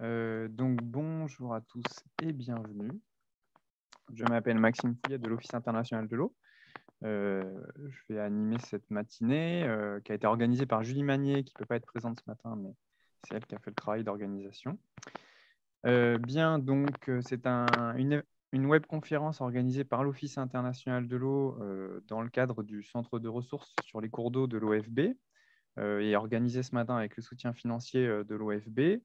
Donc, bonjour à tous et bienvenue. Je m'appelle Maxime Fouillet de l'Office international de l'eau. Je vais animer cette matinée qui a été organisée par Julie Magnier, qui ne peut pas être présente ce matin, mais c'est elle qui a fait le travail d'organisation. C'est une webconférence organisée par l'Office international de l'eau dans le cadre du Centre de ressources sur les cours d'eau de l'OFB et organisée ce matin avec le soutien financier de l'OFB.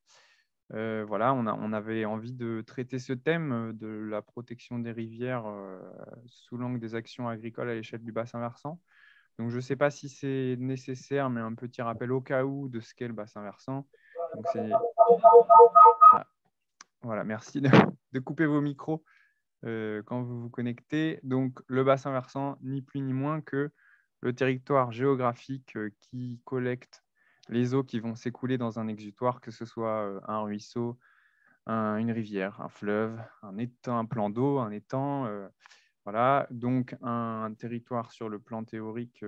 Voilà, on avait envie de traiter ce thème de la protection des rivières sous l'angle des actions agricoles à l'échelle du bassin versant. Donc, je ne sais pas si c'est nécessaire, mais un petit rappel au cas où de ce qu'est le bassin versant. Donc, ah, voilà, merci de couper vos micros quand vous vous connectez. Donc, le bassin versant, ni plus ni moins que le territoire géographique qui collecte les eaux qui vont s'écouler dans un exutoire, que ce soit un ruisseau, une rivière, un fleuve, un étang, un plan d'eau, un étang. Voilà, donc un territoire sur le plan théorique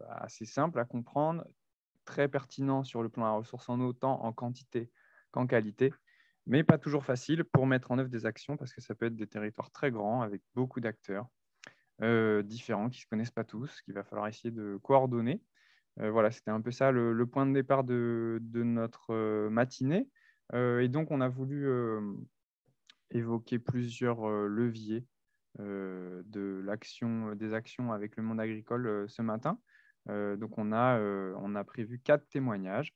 assez simple à comprendre, très pertinent sur le plan de la ressource en eau, tant en quantité qu'en qualité, mais pas toujours facile pour mettre en œuvre des actions parce que ça peut être des territoires très grands avec beaucoup d'acteurs différents qui ne se connaissent pas tous, qu'il va falloir essayer de coordonner. Voilà, c'était un peu ça le point de départ de notre matinée. Et donc, on a voulu évoquer plusieurs leviers des actions avec le monde agricole ce matin. Donc, on a prévu 4 témoignages.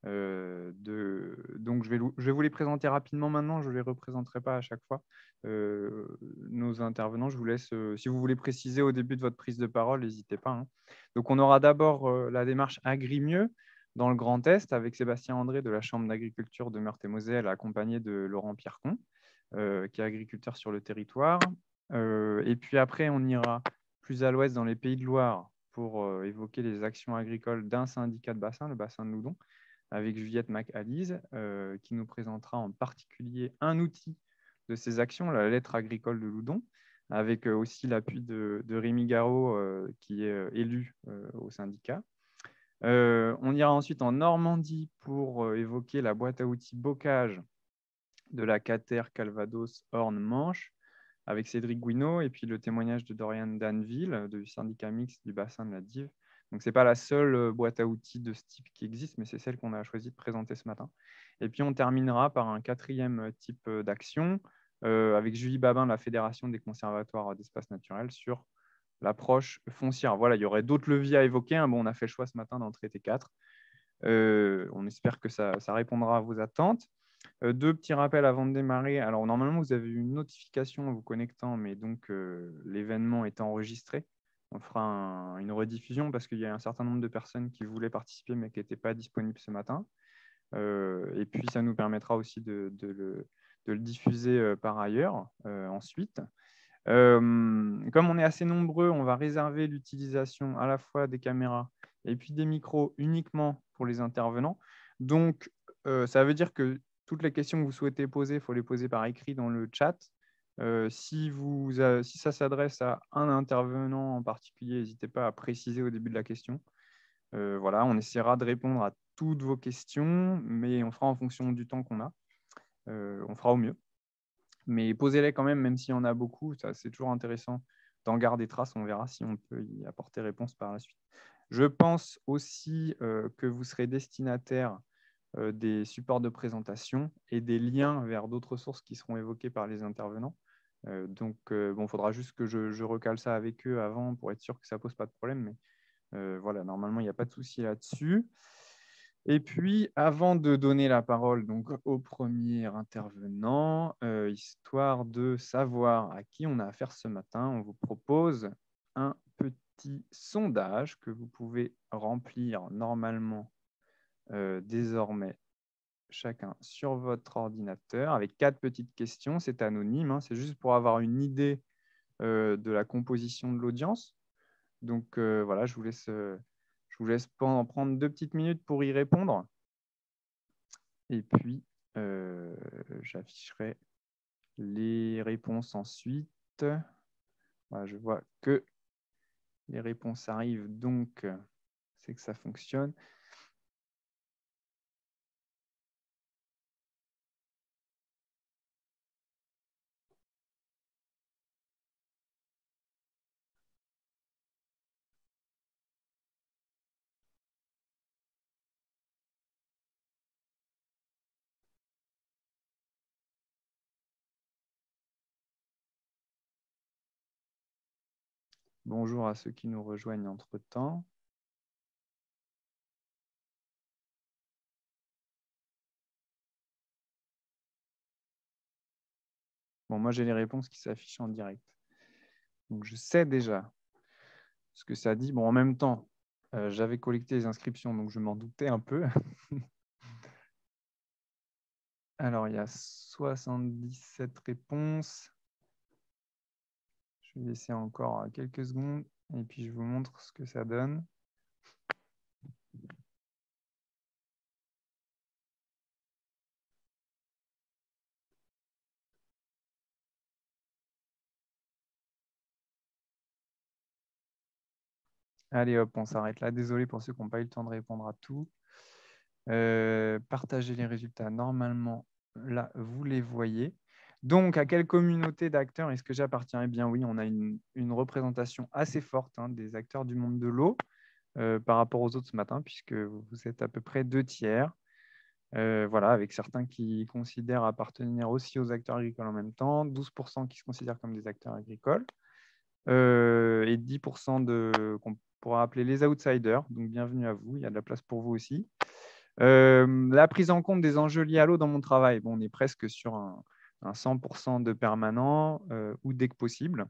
Donc, je vais vous les présenter rapidement maintenant. Je ne les représenterai pas à chaque fois. Nos intervenants, je vous laisse, si vous voulez préciser au début de votre prise de parole, n'hésitez pas, hein. Donc, on aura d'abord la démarche Agrimieux dans le Grand Est avec Sébastien André de la Chambre d'agriculture de Meurthe-et-Moselle, accompagné de Laurent Pierrecon, qui est agriculteur sur le territoire. Et puis après, on ira plus à l'ouest dans les Pays de Loire pour évoquer les actions agricoles d'un syndicat de bassin, le bassin de Loudon, avec Juliette McAlise, qui nous présentera en particulier un outil de ces actions, la lettre agricole de Loudon, avec aussi l'appui de Rémi Garot, qui est élu au syndicat. On ira ensuite en Normandie pour évoquer la boîte à outils bocage de la Cater Calvados Orne Manche avec Cédric Guinaud et puis le témoignage de Dorian Danville du syndicat mixte du bassin de la Dive. Donc, ce n'est pas la seule boîte à outils de ce type qui existe, mais c'est celle qu'on a choisi de présenter ce matin. Et puis, on terminera par un quatrième type d'action avec Julie Babin de la Fédération des conservatoires d'espaces naturels sur l'approche foncière. Voilà, il y aurait d'autres leviers à évoquer, hein. Bon, on a fait le choix ce matin d'en traiter 4. On espère que ça répondra à vos attentes. Deux petits rappels avant de démarrer. Alors, normalement, vous avez une notification en vous connectant, mais donc l'événement est enregistré. On fera une rediffusion parce qu'il y a un certain nombre de personnes qui voulaient participer, mais qui n'étaient pas disponibles ce matin. Et puis, ça nous permettra aussi de le diffuser par ailleurs ensuite. Comme on est assez nombreux, on va réserver l'utilisation à la fois des caméras et puis des micros uniquement pour les intervenants. Donc, ça veut dire que toutes les questions que vous souhaitez poser, il faut les poser par écrit dans le chat. Si ça s'adresse à un intervenant en particulier, n'hésitez pas à préciser au début de la question. Voilà, on essaiera de répondre à toutes vos questions, mais on fera en fonction du temps qu'on a. On fera au mieux. Mais posez-les quand même s'il y en a beaucoup. C'est toujours intéressant d'en garder trace. On verra si on peut y apporter réponse par la suite. Je pense aussi que vous serez destinataire des supports de présentation et des liens vers d'autres sources qui seront évoquées par les intervenants. Donc, il faudra juste que je recale ça avec eux avant pour être sûr que ça ne pose pas de problème. Mais voilà, normalement, il n'y a pas de souci là-dessus. Et puis, avant de donner la parole donc, au premier intervenant, histoire de savoir à qui on a affaire ce matin, on vous propose un petit sondage que vous pouvez remplir normalement désormais chacun sur votre ordinateur avec 4 petites questions. C'est anonyme, hein, c'est juste pour avoir une idée de la composition de l'audience. Donc voilà, je vous laisse prendre 2 petites minutes pour y répondre. Et puis, j'afficherai les réponses ensuite. Voilà, je vois que les réponses arrivent, donc c'est que ça fonctionne. Bonjour à ceux qui nous rejoignent entre-temps. Bon, moi, j'ai les réponses qui s'affichent en direct. Donc, je sais déjà ce que ça dit. Bon, en même temps, j'avais collecté les inscriptions, donc je m'en doutais un peu. Alors, il y a 77 réponses. Je vais laisser encore quelques secondes et puis je vous montre ce que ça donne. Allez hop, on s'arrête là. Désolé pour ceux qui n'ont pas eu le temps de répondre à tout. Partagez les résultats. Normalement, là, vous les voyez. Donc, à quelle communauté d'acteurs est-ce que j'appartiens? Eh bien oui, on a une représentation assez forte des acteurs du monde de l'eau par rapport aux autres ce matin, puisque vous êtes à peu près 2/3. Voilà, avec certains qui considèrent appartenir aussi aux acteurs agricoles en même temps, 12% qui se considèrent comme des acteurs agricoles, et 10% qu'on pourra appeler les outsiders. Donc, bienvenue à vous, il y a de la place pour vous aussi. La prise en compte des enjeux liés à l'eau dans mon travail. Bon, on est presque sur un 100% de permanent ou dès que possible.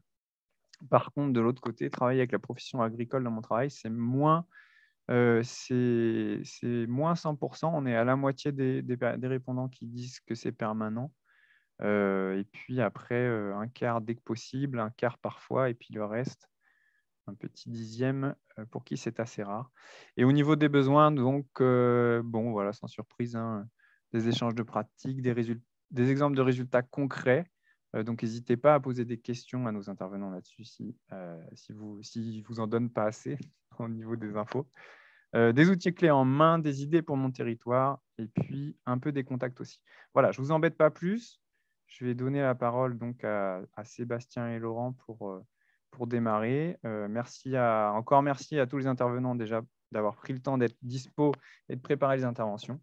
Par contre, de l'autre côté, travailler avec la profession agricole dans mon travail, c'est moins 100%. On est à la moitié des répondants qui disent que c'est permanent. Et puis après, un quart dès que possible, un quart parfois, et puis le reste, un petit dixième pour qui c'est assez rare. Et au niveau des besoins, donc, bon, voilà, sans surprise, des échanges de pratiques, des exemples de résultats concrets. Donc, n'hésitez pas à poser des questions à nos intervenants là-dessus si vous en donnent pas assez au niveau des infos. Des outils clés en main, des idées pour mon territoire, et puis un peu des contacts aussi. Voilà, je ne vous embête pas plus. Je vais donner la parole donc à Sébastien et Laurent pour démarrer. Encore merci à tous les intervenants déjà d'avoir pris le temps d'être dispo et de préparer les interventions.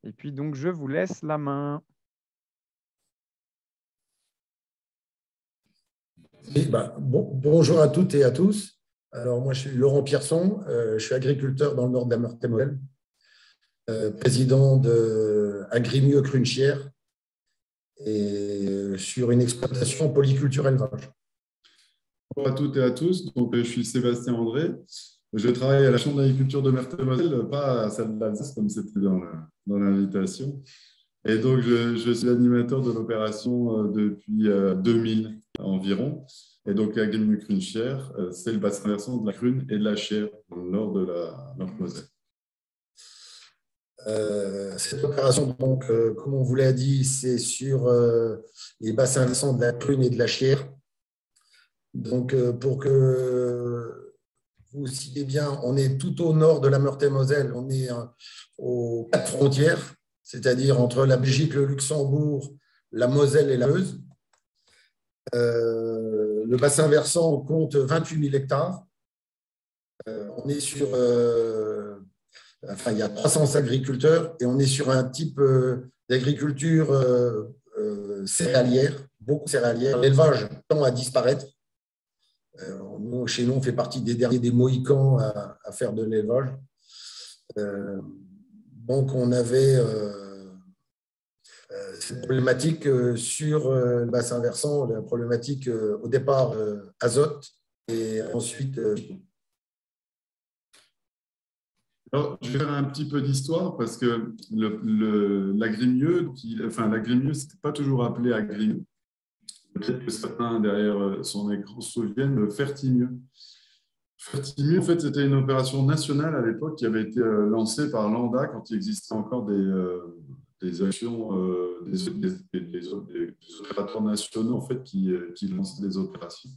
Et puis donc, je vous laisse la main. Oui, bonjour à toutes et à tous. Alors, moi, je suis Laurent Pierson, je suis agriculteur dans le nord de la Meurthe-et-Moselle, président de Agrimieux Crunchière et sur une exploitation polyculture élevage. Bonjour à toutes et à tous. Donc, je suis Sébastien André. Je travaille à la Chambre d'agriculture de Meurthe-et-Moselle, pas à celle d'Alsace comme c'était dans l'invitation. Et donc, je suis l'animateur de l'opération depuis 2000 environ. Et donc, Agrimieux Crunchière, c'est le bassin versant de la Crune et de la Chière, dans le nord de la Meurthe-et-Moselle. Cette opération, donc, comme on vous l'a dit, c'est sur les bassins versants de la Crune et de la Chière. Donc, pour que vous citez bien, on est tout au nord de la Meurthe-et-Moselle, on est aux 4 frontières, c'est-à-dire entre la Belgique, le Luxembourg, la Moselle et la Meuse. Le bassin versant compte 28 000 hectares. On est sur, il y a 300 agriculteurs et on est sur un type d'agriculture céréalière, beaucoup céréalière. L'élevage tend à disparaître. Chez nous, on fait partie des derniers des Mohicans à faire de l'élevage. Donc, on avait cette problématique sur le bassin versant, la problématique au départ azote et ensuite. Alors, je vais faire un petit peu d'histoire parce que l'Agrimieux, l'Agrimieux, ce n'était pas toujours appelé Agrimieux. Peut-être que certains derrière son écran se souviennent de Fertimieux. Fertimieux, en fait, c'était une opération nationale à l'époque qui avait été lancée par l'ANDA quand il existait encore des actions, des opérateurs nationaux en fait, qui lançaient des opérations.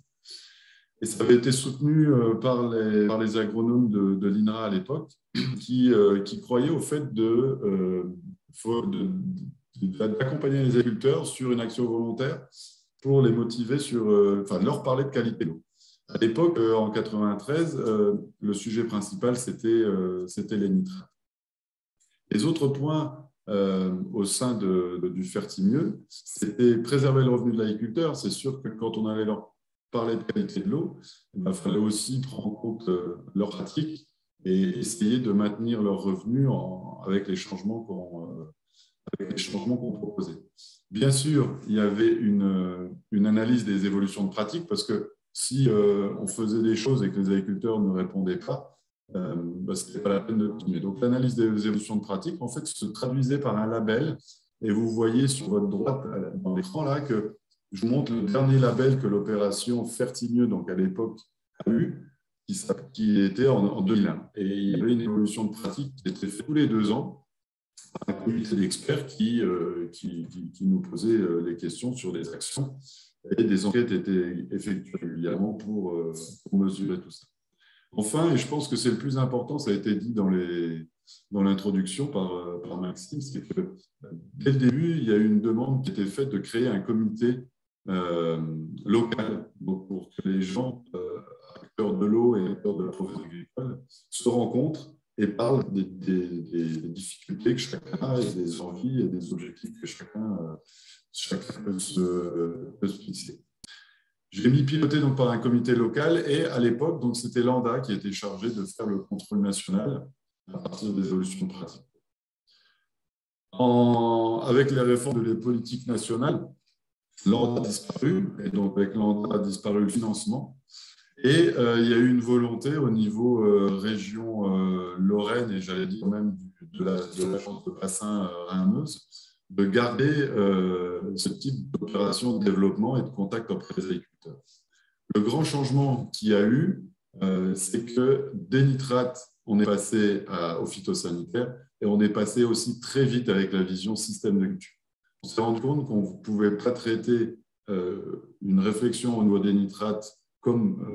Et ça avait été soutenu par les agronomes de l'INRA à l'époque, qui croyaient au fait d'accompagner les agriculteurs sur une action volontaire pour les motiver leur parler de qualité d'eau. À l'époque, en 93, le sujet principal, c'était les nitrates. Les autres points au sein du Fertimieux, c'était préserver le revenu de l'agriculteur. C'est sûr que quand on allait leur parlait de qualité de l'eau, il fallait aussi prendre en compte leurs pratiques et essayer de maintenir leurs revenus avec les changements qu'on proposait. Bien sûr, il y avait une analyse des évolutions de pratiques parce que si on faisait des choses et que les agriculteurs ne répondaient pas, ce n'était pas la peine de continuer. Donc, l'analyse des évolutions de pratiques, en fait, se traduisait par un label. Et vous voyez sur votre droite, dans l'écran, là, que je vous montre le dernier label que l'opération Fertimieux, donc à l'époque, a eu, qui était en 2001. Et il y avait une évolution de pratique qui était faite tous les 2 ans par un comité d'experts qui nous posait les questions sur les actions. Et des enquêtes étaient effectuées régulièrement pour mesurer tout ça. Enfin, et je pense que c'est le plus important, ça a été dit dans l'introduction par Maxime, c'est que dès le début, il y a eu une demande qui était faite de créer un comité local, donc pour que les gens, acteurs de l'eau et acteurs de la profession agricole, se rencontrent et parlent des difficultés que chacun a et des envies et des objectifs que chacun peut se fixer. J'ai mis piloté donc par un comité local et à l'époque, donc c'était l'ANDA qui était chargé de faire le contrôle national à partir des évolutions de pratique. Avec les réformes de la politique nationale, l'ANDA a disparu et donc avec l'ANDA a disparu le financement. Et il y a eu une volonté au niveau région Lorraine et j'allais dire même de l'agence de bassin Rhin-Meuse de garder ce type d'opération de développement et de contact auprès des agriculteurs. Le grand changement qu'il y a eu, c'est que des nitrates, on est passé au phytosanitaire et on est passé aussi très vite avec la vision système de culture. On s'est rendu compte qu'on ne pouvait pas traiter une réflexion au niveau des nitrates comme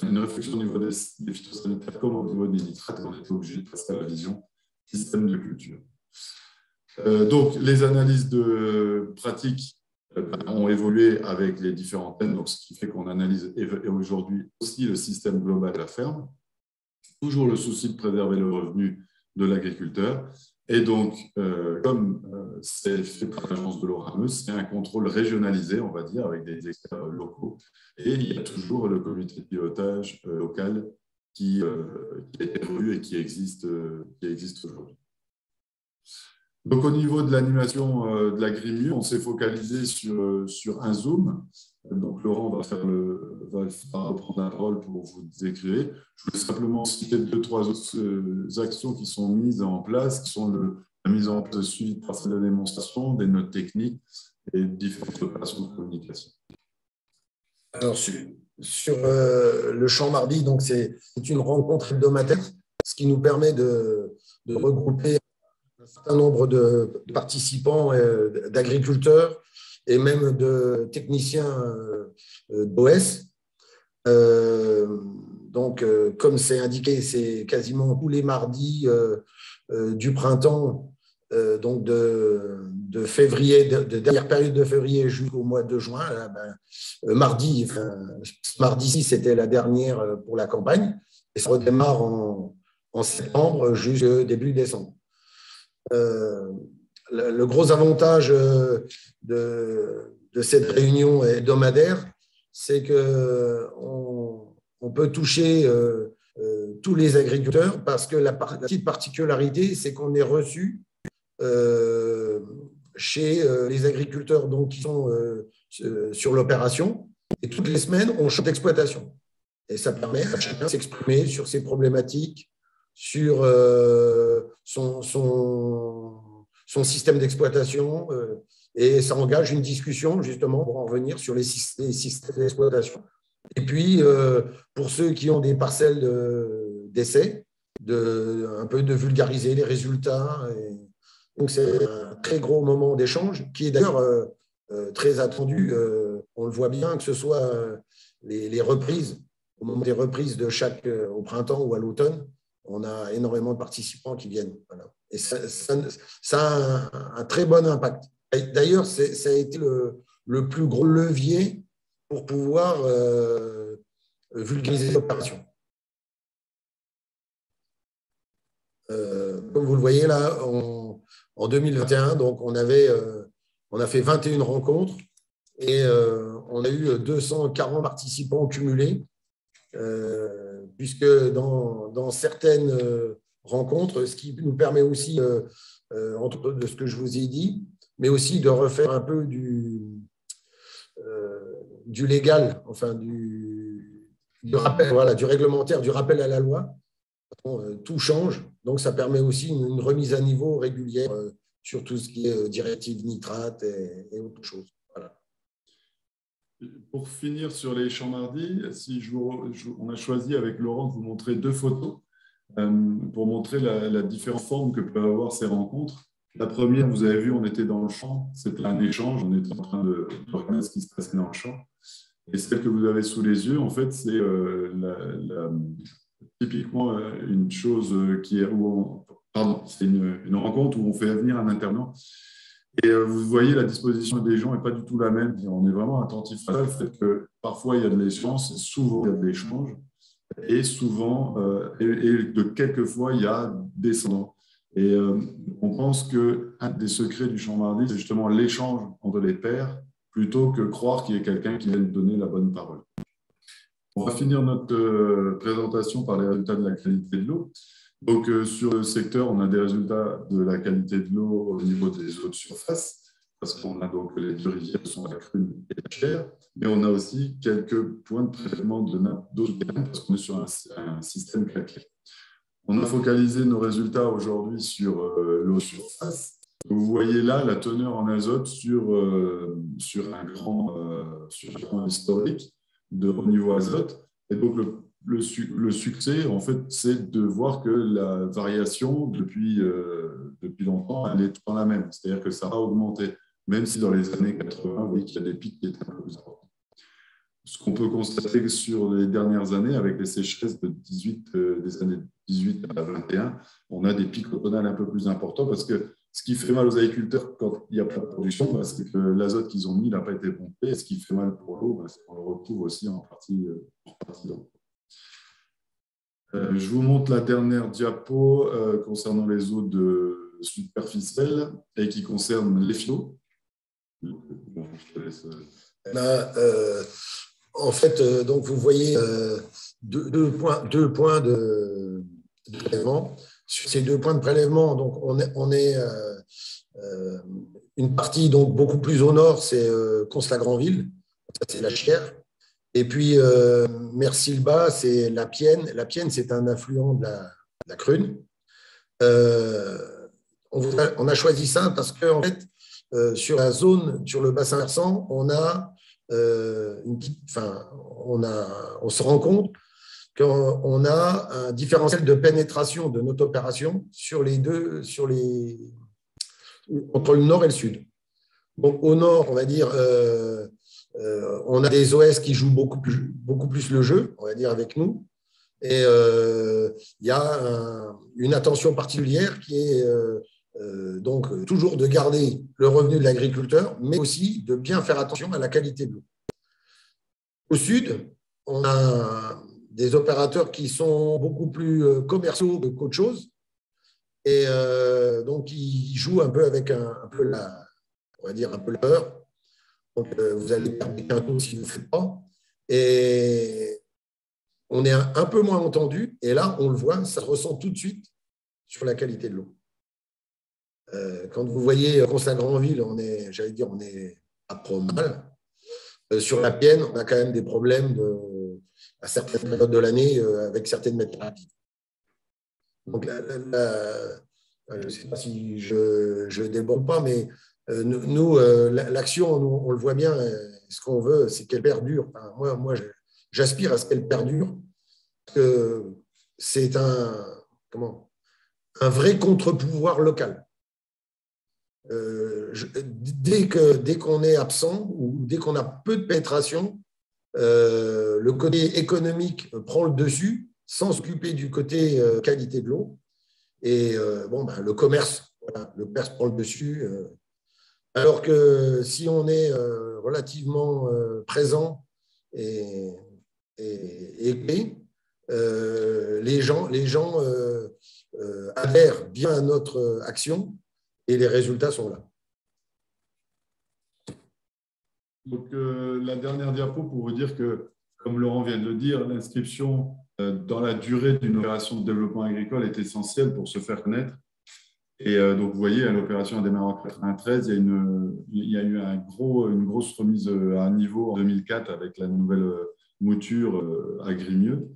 une réflexion au niveau des phytosanitaires comme au niveau des nitrates, on était obligé de passer à la vision système de culture. Donc, les analyses de pratique ont évolué avec les différents thèmes, donc ce qui fait qu'on analyse aujourd'hui aussi le système global de la ferme, toujours le souci de préserver le revenu de l'agriculteur. Et donc, comme c'est fait par l'agence de l'eau Rhin-Meuse, c'est un contrôle régionalisé, on va dire, avec des experts locaux. Et il y a toujours le comité de pilotage local qui est évolué et qui existe aujourd'hui. Donc, au niveau de l'animation de la grille, on s'est focalisé sur un zoom. Donc, Laurent va reprendre la parole pour vous décrire. Je voulais simplement citer 2-3 autres actions qui sont mises en place, qui sont la mise en place de suivi de parcelles de démonstration, des notes techniques et différentes opérations de communication. Alors, sur le champ mardi, donc c'est une rencontre hebdomadaire, ce qui nous permet de regrouper un certain nombre de participants, d'agriculteurs et même de techniciens d'OS. Donc, comme c'est indiqué, c'est quasiment tous les mardis du printemps, donc de février, de dernière période de février jusqu'au mois de juin. Là, mardi 6, c'était la dernière pour la campagne, et ça redémarre en septembre jusqu'au début décembre. Le gros avantage de cette réunion hebdomadaire, c'est qu'on peut toucher tous les agriculteurs parce que la petite particularité, c'est qu'on est reçu chez les agriculteurs donc, qui sont sur l'opération et toutes les semaines, on change d'exploitation. Et ça permet à chacun de s'exprimer sur ses problématiques, sur son système d'exploitation et ça engage une discussion justement pour en revenir sur les systèmes d'exploitation. Et puis, pour ceux qui ont des parcelles d'essai, un peu de vulgariser les résultats. Donc, c'est un très gros moment d'échange qui est d'ailleurs très attendu. On le voit bien, que ce soit les reprises, au moment des reprises au printemps ou à l'automne, on a énormément de participants qui viennent. Voilà. Et ça a un très bon impact. D'ailleurs, ça a été le plus gros levier pour pouvoir vulgariser l'opération. Comme vous le voyez là, en 2021, donc on a fait 21 rencontres Et on a eu 240 participants cumulés, puisque dans certaines rencontres, ce qui nous permet aussi, entre autres de ce que je vous ai dit, mais aussi de refaire un peu du légal, enfin du rappel, voilà, du réglementaire, du rappel à la loi. Tout change, donc ça permet aussi une remise à niveau régulière sur tout ce qui est directive nitrate et autre chose. Voilà. Pour finir sur les champs mardi, on a choisi avec Laurent de vous montrer 2 photos pour montrer la différente forme que peuvent avoir ces rencontres. La première, vous avez vu, on était dans le champ, c'était un échange, on était en train de regarder ce qui se passait dans le champ. Et celle que vous avez sous les yeux, en fait, c'est typiquement une chose qui est… c'est une rencontre où on fait venir un intervenant. Et vous voyez, la disposition des gens n'est pas du tout la même. On est vraiment attentif à ça, le fait que parfois il y a de l'échange, souvent il y a de l'échange, et souvent, et de quelques fois, il y a descendant. Et on pense qu'un des secrets du champ mardi, c'est justement l'échange entre les pairs, plutôt que croire qu'il y ait quelqu'un qui vienne donner la bonne parole. On va finir notre présentation par les résultats de la qualité de l'eau. Donc, sur le secteur, on a des résultats de la qualité de l'eau au niveau des eaux de surface, parce qu'on a donc les 2 rivières qui sont la Crune et la Cher, mais on a aussi quelques points de prélèvement de nappe d'eau souterraine, parce qu'on est sur un système calcaire. On a focalisé nos résultats aujourd'hui sur l'eau de surface. Vous voyez là la teneur en azote sur un grand historique de haut niveau azote. Et donc, le succès, en fait, c'est de voir que la variation, depuis longtemps, elle est tout le temps la même. C'est-à-dire que ça a augmenté, même si dans les années 80, vous voyez qu'il y a des pics qui étaient un peu plus importants. Ce qu'on peut constater sur les dernières années, avec les sécheresses des années 18 à 21, on a des pics automnales un peu plus importants, parce que ce qui fait mal aux agriculteurs quand il n'y a pas de production, c'est que l'azote qu'ils ont mis n'a pas été pompé. Et ce qui fait mal pour l'eau, c'est qu'on le retrouve aussi en partie d'eau. Je vous montre la dernière diapo concernant les eaux superficielles et qui concerne les FIO. En fait, donc vous voyez deux points de prélèvement. Sur ces 2 points de prélèvement, donc on est une partie donc beaucoup plus au nord, c'est Cons-la-Grandville, c'est la Chière. Et puis Mercy-le-Bas, c'est la Pienne. La Pienne, c'est un affluent de la Crune. On a choisi ça parce que en fait, sur la zone, sur le bassin versant, on a on se rend compte qu'on a un différentiel de pénétration de notre opération entre le nord et le sud. Donc, au nord, on va dire, on a des OS qui jouent beaucoup plus le jeu, on va dire, avec nous. Et il y a une attention particulière qui est donc toujours de garder le revenu de l'agriculteur, mais aussi de bien faire attention à la qualité de l'eau. Au sud, on a des opérateurs qui sont beaucoup plus commerciaux qu'autre chose, et donc ils jouent un peu avec on va dire un peu la peur. Donc vous allez perdre un taux si vous ne le faites pas, et on est un peu moins entendu, et là on le voit, ça se ressent tout de suite sur la qualité de l'eau. Quand vous voyez Cons-la-Grandville, on est à trop mal. Sur la Pienne, on a quand même des problèmes à certaines périodes de l'année avec certaines méthodes. Donc, je ne sais pas si je déborde pas, mais nous, l'action, on le voit bien, ce qu'on veut, c'est qu'elle perdure. Enfin, moi j'aspire à ce qu'elle perdure, parce que c'est un vrai contre-pouvoir local. Dès qu'on est absent ou dès qu'on a peu de pénétration, le côté économique prend le dessus sans s'occuper du côté qualité de l'eau. Et le commerce prend le dessus. Alors que si on est relativement présent et épais, les gens adhèrent bien à notre action. Et les résultats sont là. Donc, la dernière diapo pour vous dire que, comme Laurent vient de le dire, l'inscription dans la durée d'une opération de développement agricole est essentielle pour se faire connaître. Et donc, vous voyez, l'opération a démarré en 1993. Il y a eu une grosse remise à niveau en 2004 avec la nouvelle mouture Agrimieux.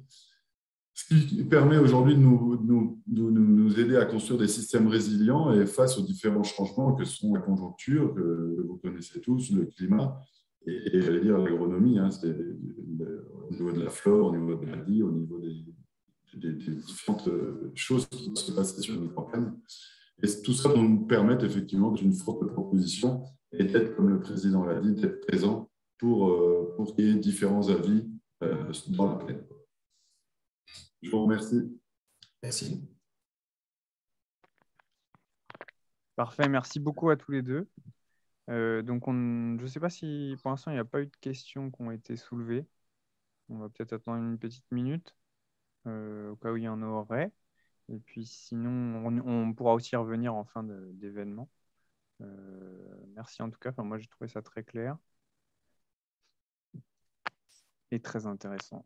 Ce qui permet aujourd'hui de nous aider à construire des systèmes résilients et face aux différents changements que sont la conjoncture, que vous connaissez tous, le climat et j'allais dire l'agronomie, hein, au niveau de la flore, au niveau de la vie, au niveau des différentes choses qui vont se passer sur notre campagne. Et tout ça nous permet effectivement d'être une forte proposition et d'être, comme le président l'a dit, d'être présent pour qu'il y ait différents avis dans la plaine. Je vous remercie. Merci. Parfait, merci beaucoup à tous les deux. Donc, je ne sais pas si pour l'instant, il n'y a pas eu de questions qui ont été soulevées. On va peut-être attendre une petite minute au cas où il y en aurait. Et puis sinon, on pourra aussi revenir en fin d'événement. Merci en tout cas. Enfin, moi, j'ai trouvé ça très clair et très intéressant.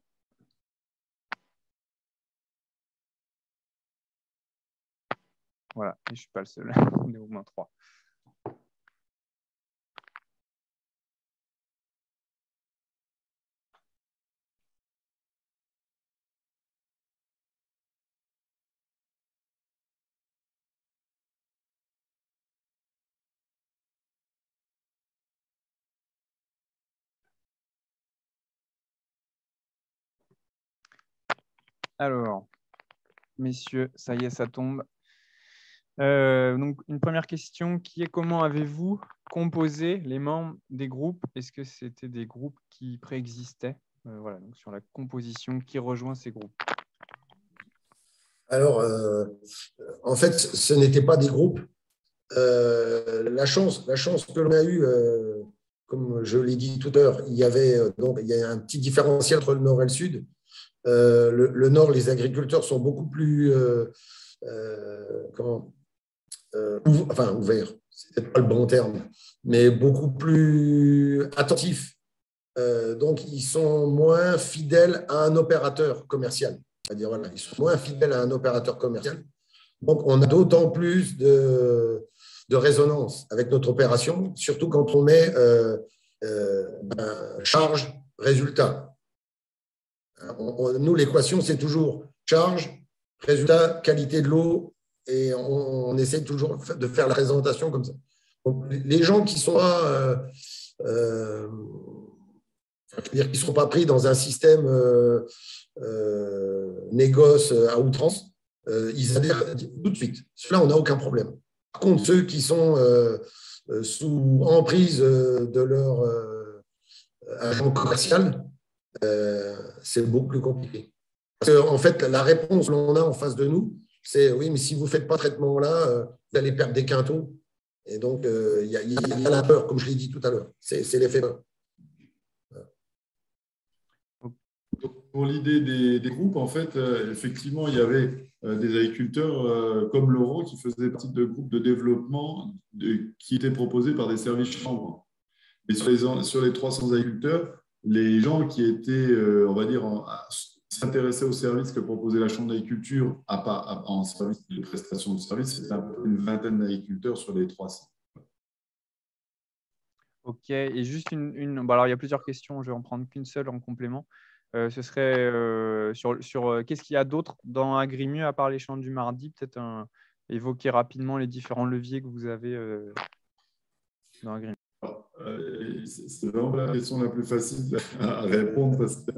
Voilà, et je ne suis pas le seul. On est au moins 3. Alors, messieurs, ça y est, ça tombe. Donc, une première question qui est: comment avez-vous composé les membres des groupes? Est-ce que c'était des groupes qui préexistaient? Voilà, donc sur la composition, qui rejoint ces groupes? Alors, en fait, ce n'étaient pas des groupes. La chance que l'on a eue, comme je l'ai dit tout à l'heure, il y a un petit différentiel entre le nord et le sud. Le nord, les agriculteurs sont beaucoup plus ouverts, c'est peut-être pas le bon terme, mais beaucoup plus attentifs. Donc, ils sont moins fidèles à un opérateur commercial. C'est-à-dire, voilà, ils sont moins fidèles à un opérateur commercial. Donc, on a d'autant plus de résonance avec notre opération, surtout quand on met charge, résultat. Nous, l'équation, c'est toujours charge, résultat, qualité de l'eau, et on essaie toujours de faire la présentation comme ça. Donc, les gens qui sont là, qui ne sont pas pris dans un système négoce à outrance, ils adhèrent tout de suite. Ceux-là, on n'a aucun problème. Par contre, ceux qui sont sous emprise de leur agent commercial, c'est beaucoup plus compliqué. Parce qu'en fait, la réponse que l'on a en face de nous, c'est oui, mais si vous ne faites pas traitement là, vous allez perdre des quintaux. Et donc, il y a la peur, comme je l'ai dit tout à l'heure. C'est l'effet peur. Pour l'idée des groupes, en fait, effectivement, il y avait des agriculteurs comme Laurent qui faisaient partie de groupes de développement qui étaient proposés par des services chambres. Et sur les 300 agriculteurs, les gens qui étaient, on va dire, s'intéressaient aux services que proposait la Chambre d'agriculture en service de prestation de services, c'était à peu près une vingtaine d'agriculteurs sur les 300. Ok, et juste bon, alors il y a plusieurs questions, je vais en prendre qu'une seule en complément. Ce serait sur qu'est-ce qu'il y a d'autre dans Agrimieux à part les champs du mardi? Peut-être évoquer rapidement les différents leviers que vous avez dans Agrimieux. C'est vraiment la question la plus facile à répondre parce que,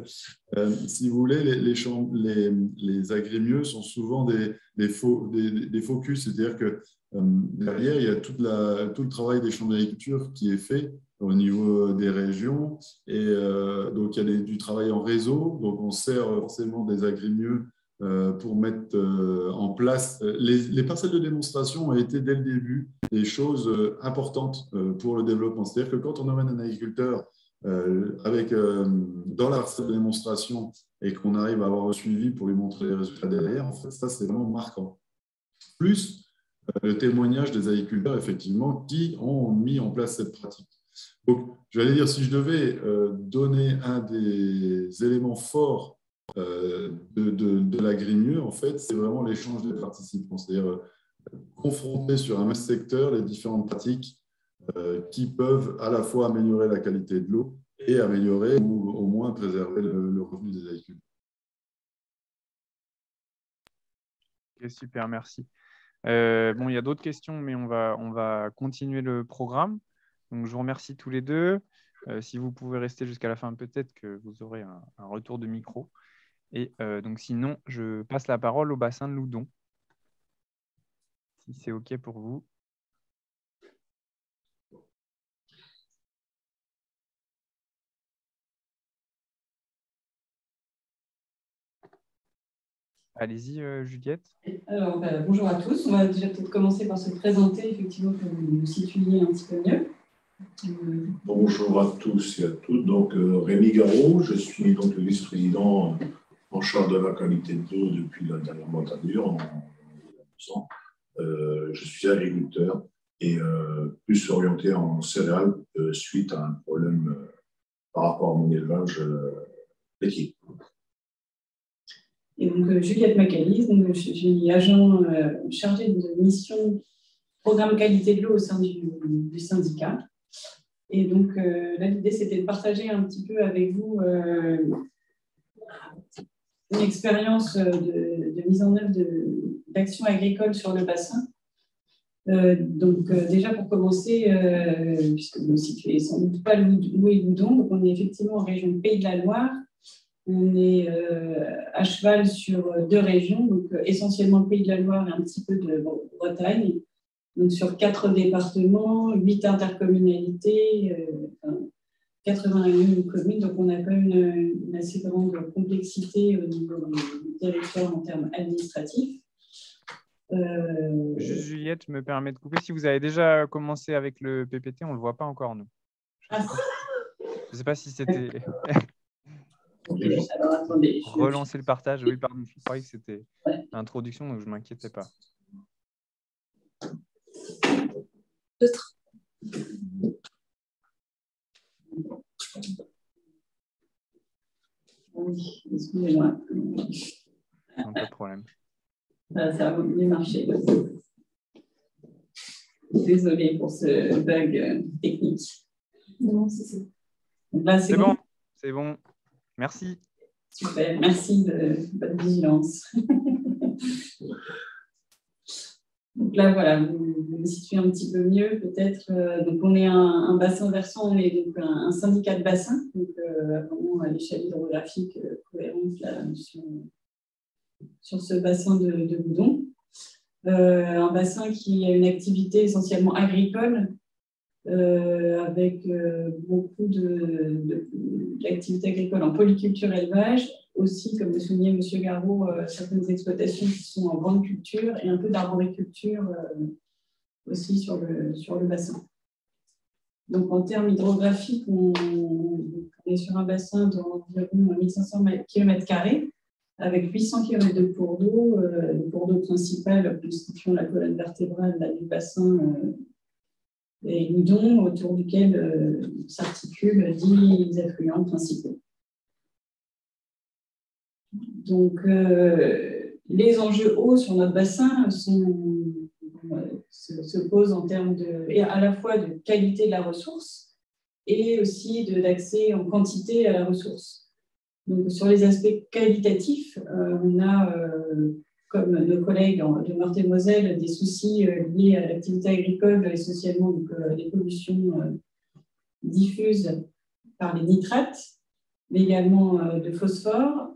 si vous voulez, les Agrimieux sont souvent des focus, c'est-à-dire que derrière, il y a tout le travail des chambres d'agriculture qui est fait au niveau des régions et donc il y a du travail en réseau, donc on sert forcément des Agrimieux pour mettre en place. Les parcelles de démonstration ont été dès le début des choses importantes pour le développement. C'est-à-dire que quand on emmène un agriculteur dans la parcelle de démonstration et qu'on arrive à avoir un suivi pour lui montrer les résultats derrière, en fait, ça, c'est vraiment marquant. Plus le témoignage des agriculteurs, effectivement, qui ont mis en place cette pratique. Donc, je vais dire, si je devais donner un des éléments forts de la Grimieux, en fait, c'est vraiment l'échange des participants, c'est-à-dire confronter sur un même secteur les différentes pratiques qui peuvent à la fois améliorer la qualité de l'eau et améliorer ou au moins préserver le revenu des agriculteurs. Okay, super, merci. Bon, il y a d'autres questions, mais on va continuer le programme. Donc, je vous remercie tous les deux. Si vous pouvez rester jusqu'à la fin, peut-être que vous aurez un retour de micro. Et donc, sinon, je passe la parole au bassin de Loudon, si c'est OK pour vous. Allez-y, Juliette. Alors, bonjour à tous. On va déjà peut-être commencer par se présenter, effectivement, pour vous situer un petit peu mieux. Bonjour à tous et à toutes. Donc, Rémi Garot, je suis donc le vice-président en charge de la qualité de l'eau depuis la dernière mandature, en 12 ans. Je suis agriculteur et plus orienté en céréales suite à un problème par rapport à mon élevage laitier. Et donc, Juliette Macalise, donc, je suis agent chargé de mission programme qualité de l'eau au sein du syndicat. Et donc, là, l'idée, c'était de partager un petit peu avec vous une expérience de mise en œuvre d'actions agricoles sur le bassin. Donc, déjà, pour commencer, puisque vous ne situez sans doute pas où est Loudon, donc on est effectivement en région Pays de la Loire. On est à cheval sur 2 régions, donc essentiellement le Pays de la Loire et un petit peu de Bretagne. Donc sur 4 départements, 8 intercommunalités, 81 communes. Donc on a quand même une assez grande complexité au niveau du territoire en termes administratifs. Juste, Juliette, je me permets de couper. Si vous avez déjà commencé avec le PPT, on ne le voit pas encore, nous. Je ne sais pas si c'était… Alors, attendez, relancer le partage. Oui, pardon, je croyais que c'était l'introduction, donc je ne m'inquiétais pas. Oui, excusez-moi. Non, pas de problème. Ça va mieux marcher. Désolée pour ce bug technique. Non, c'est bon. C'est bon. Merci. Super, merci de votre vigilance. Donc là, voilà, vous vous situez un petit peu mieux peut-être. Donc on est un bassin versant, on est donc un syndicat de bassin, donc vraiment à l'échelle hydrographique cohérente là, sur ce bassin de Loudon. Un bassin qui a une activité essentiellement agricole, avec beaucoup d'activités agricoles en polyculture élevage, aussi, comme le soulignait M. Garot, certaines exploitations qui sont en grande culture et un peu d'arboriculture aussi sur le bassin. Donc en termes hydrographiques, on est sur un bassin d'environ 1500 km², avec 800 km de cours d'eau. Les cours d'eau principales constituant la colonne vertébrale du bassin et Loudon, autour duquel s'articulent 10 affluents principaux. Donc, les enjeux eau sur notre bassin se posent en termes à la fois de qualité de la ressource et aussi d'accès en quantité à la ressource. Donc, sur les aspects qualitatifs, on a comme nos collègues de Meurthe-et-Moselle, des soucis liés à l'activité agricole, essentiellement donc, les pollutions diffuses par les nitrates, mais également de phosphore,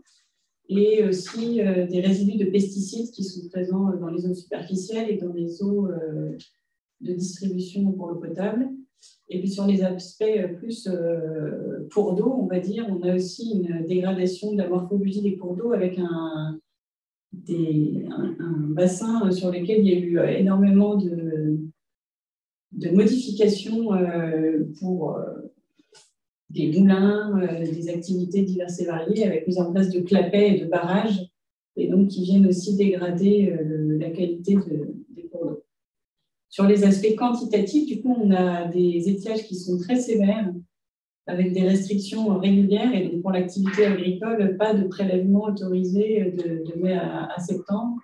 et aussi des résidus de pesticides qui sont présents dans les eaux superficielles et dans les eaux de distribution pour l'eau potable. Et puis sur les aspects plus cours d'eau, on va dire, on a aussi une dégradation de la morphologie des cours d'eau avec un bassin sur lequel il y a eu énormément de modifications pour des moulins, des activités diverses et variées, avec mise en place de clapets et de barrages, et donc qui viennent aussi dégrader la qualité des cours d'eau. Sur les aspects quantitatifs, du coup, on a des étiages qui sont très sévères, avec des restrictions régulières. Et donc, pour l'activité agricole, pas de prélèvement autorisé de mai à septembre.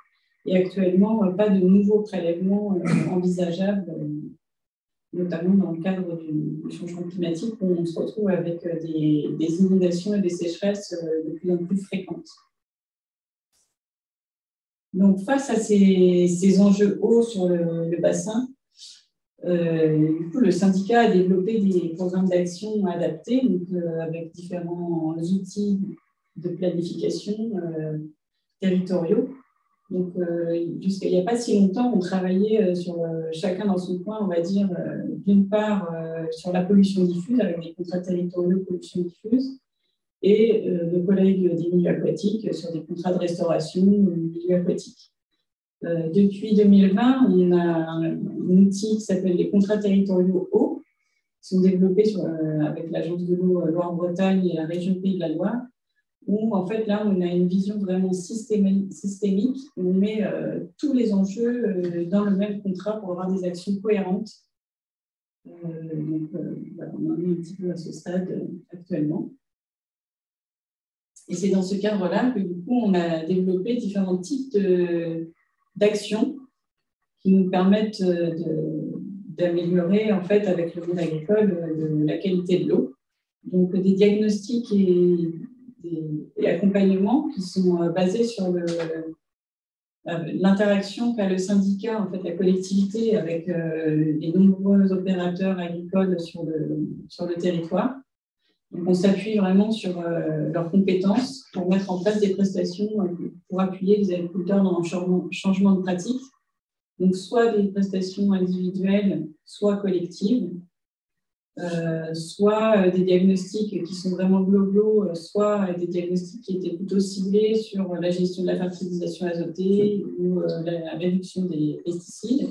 Et actuellement, pas de nouveaux prélèvements envisageables, notamment dans le cadre du changement climatique, où on se retrouve avec des inondations et des sécheresses de plus en plus fréquentes. Donc, face à ces enjeux hauts sur le bassin, du coup, le syndicat a développé des programmes d'action adaptés, donc, avec différents outils de planification territoriaux. Donc, jusqu'à il n'y a pas si longtemps, on travaillait sur chacun dans son coin, on va dire, d'une part sur la pollution diffuse, avec des contrats territoriaux de pollution diffuse, et nos collègues des milieux aquatiques sur des contrats de restauration du milieu aquatique. Depuis 2020, on a un outil qui s'appelle les contrats territoriaux eau, qui sont développés avec l'Agence de l'eau Loire-Bretagne et la région Pays de la Loire, où en fait là, on a une vision vraiment systémique, où on met tous les enjeux dans le même contrat pour avoir des actions cohérentes. Donc, voilà, on en est un petit peu à ce stade actuellement. Et c'est dans ce cadre-là que du coup, on a développé différents types d'actions qui nous permettent d'améliorer en fait avec le monde agricole la qualité de l'eau. Donc des diagnostics et accompagnements qui sont basés sur l'interaction qu'a le syndicat, en fait, la collectivité avec les nombreux opérateurs agricoles sur le territoire. Donc, on s'appuie vraiment sur leurs compétences pour mettre en place des prestations pour appuyer les agriculteurs dans le changement de pratique. Donc, soit des prestations individuelles, soit collectives, soit des diagnostics qui sont vraiment globaux, soit des diagnostics qui étaient plutôt ciblés sur la gestion de la fertilisation azotée ou la réduction des pesticides.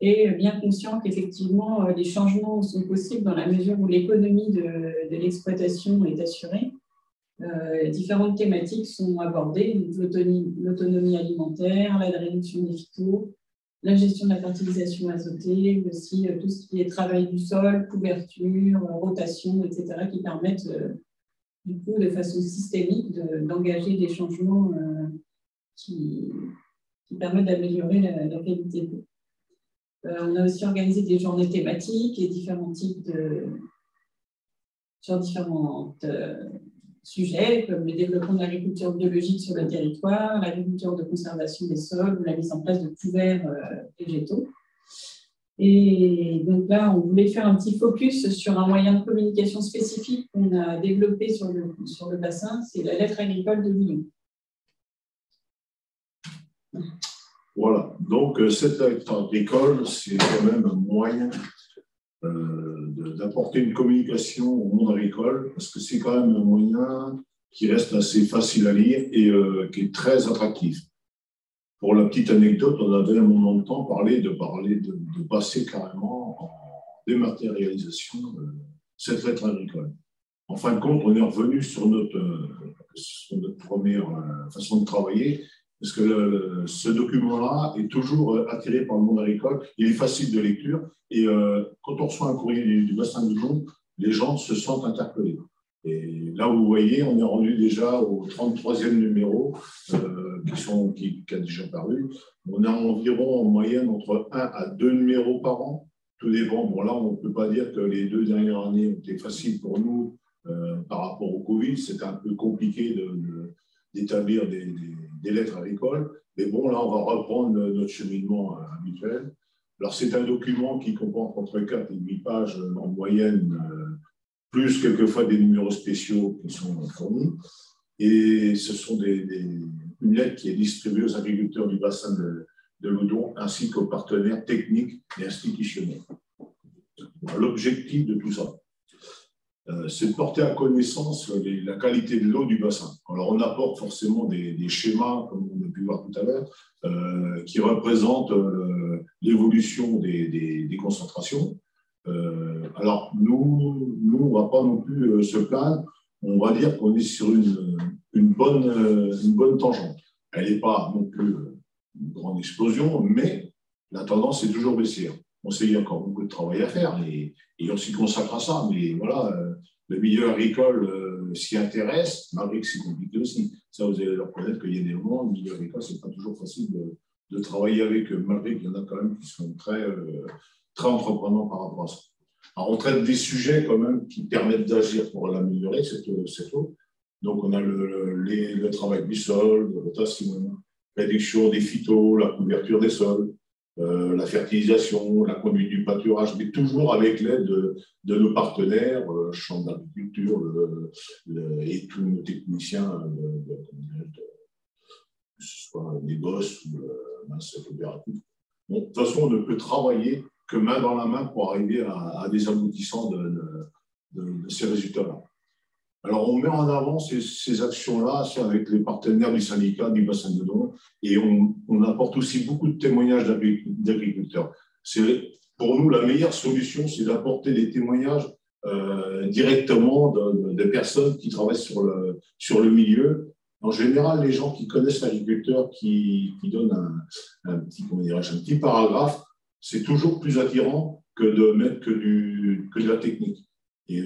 Et bien conscient qu'effectivement, les changements sont possibles dans la mesure où l'économie de l'exploitation est assurée. Différentes thématiques sont abordées, l'autonomie alimentaire, la réduction des phytos, la gestion de la fertilisation azotée, aussi tout ce qui est travail du sol, couverture, rotation, etc., qui permettent du coup, de façon systémique d'engager des changements qui permettent d'améliorer la qualité de l'eau. On a aussi organisé des journées thématiques et différents types sur différents sujets, comme le développement de l'agriculture biologique sur le territoire, l'agriculture de conservation des sols ou la mise en place de couverts végétaux. Et donc là, on voulait faire un petit focus sur un moyen de communication spécifique qu'on a développé sur le bassin, c'est la lettre agricole de Lyon. Voilà, donc cette lettre agricole, c'est quand même un moyen d'apporter une communication au monde agricole, parce que c'est quand même un moyen qui reste assez facile à lire et qui est très attractif. Pour la petite anecdote, on avait à un moment de temps parlé de passer carrément en dématérialisation cette lettre agricole. En fin de compte, on est revenu sur notre première façon de travailler, parce que ce document-là est toujours attiré par le monde agricole. Il est facile de lecture et quand on reçoit un courrier du bassin du Doubs, les gens se sentent interpellés. Et là, vous voyez, on est rendu déjà au 33e numéro qui a déjà paru. On a environ en moyenne entre 1 à 2 numéros par an. Tout dépend. Bon, là, on ne peut pas dire que les 2 dernières années ont été faciles pour nous par rapport au Covid. C'était un peu compliqué d'établir des lettres agricoles. Mais bon, là, on va reprendre notre cheminement habituel. Alors, c'est un document qui comporte entre 4 et 8 pages en moyenne, plus quelquefois des numéros spéciaux qui sont fournis. Et ce sont une lettre qui est distribuée aux agriculteurs du bassin de l'Oudon ainsi qu'aux partenaires techniques et institutionnels. L'objectif de tout ça, c'est de porter à connaissance la qualité de l'eau du bassin. Alors, on apporte forcément des schémas, comme on a pu voir tout à l'heure, qui représentent l'évolution des concentrations. Alors, nous, on ne va pas non plus se plaindre. On va dire qu'on est sur une bonne tangente. Elle n'est pas non plus une grande explosion, mais La tendance est toujours baissière. On sait qu'il y a encore beaucoup de travail à faire et on s'y consacre à ça. Mais voilà, le milieu agricole s'y intéresse, malgré que c'est compliqué aussi. Ça, vous allez leur connaître qu'il y a des moments, le milieu agricole, ce n'est pas toujours facile de travailler avec eux, malgré qu'il y en a quand même qui sont très entreprenants par rapport à ça. Alors, on traite des sujets quand même qui permettent d'agir pour l'améliorer, cette eau. Donc, on a le travail du sol, de rotation, réduction des phytos, la couverture des sols, la fertilisation, la conduite du pâturage, mais toujours avec l'aide de nos partenaires, Chambre d'agriculture et tous nos techniciens, que ce soit des BOSS ou le coopératif. Bon, de toute façon, on ne peut travailler que main dans la main pour arriver à des aboutissants de ces résultats-là. Alors, on met en avant ces actions-là avec les partenaires du syndicat du bassin de Don et on apporte aussi beaucoup de témoignages d'agriculteurs. Pour nous, la meilleure solution, c'est d'apporter des témoignages directement de personnes qui travaillent sur le milieu. En général, les gens qui connaissent l'agriculteur, qui donnent un petit paragraphe, c'est toujours plus attirant que de mettre que de la technique. Et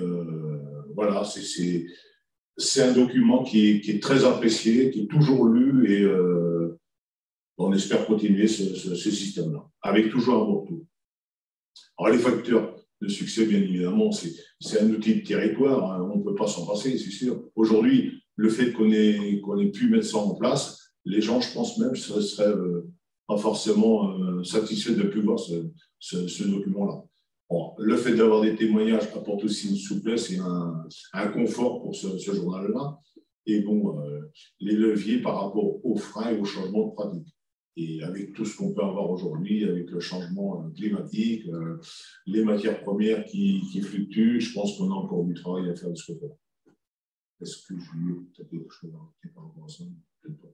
voilà, c'est un document qui est très apprécié, qui est toujours lu et on espère continuer ce système-là, avec toujours un bon retour. Alors, les facteurs de succès, bien évidemment, c'est un outil de territoire, hein, on ne peut pas s'en passer, c'est sûr. Aujourd'hui, le fait qu'on ait pu mettre ça en place, les gens, je pense même, ne seraient pas forcément satisfaits de ne plus voir ce document-là. Bon, le fait d'avoir des témoignages apporte aussi une souplesse et un confort pour ce journal-là. Et bon, les leviers par rapport aux freins et aux changements de pratique. Et avec tout ce qu'on peut avoir aujourd'hui, avec le changement climatique, les matières premières qui fluctuent, je pense qu'on a encore du travail à faire de ce côté-là. Est-ce que Julie, peut-être quelque chose à rajouter par rapport à ça?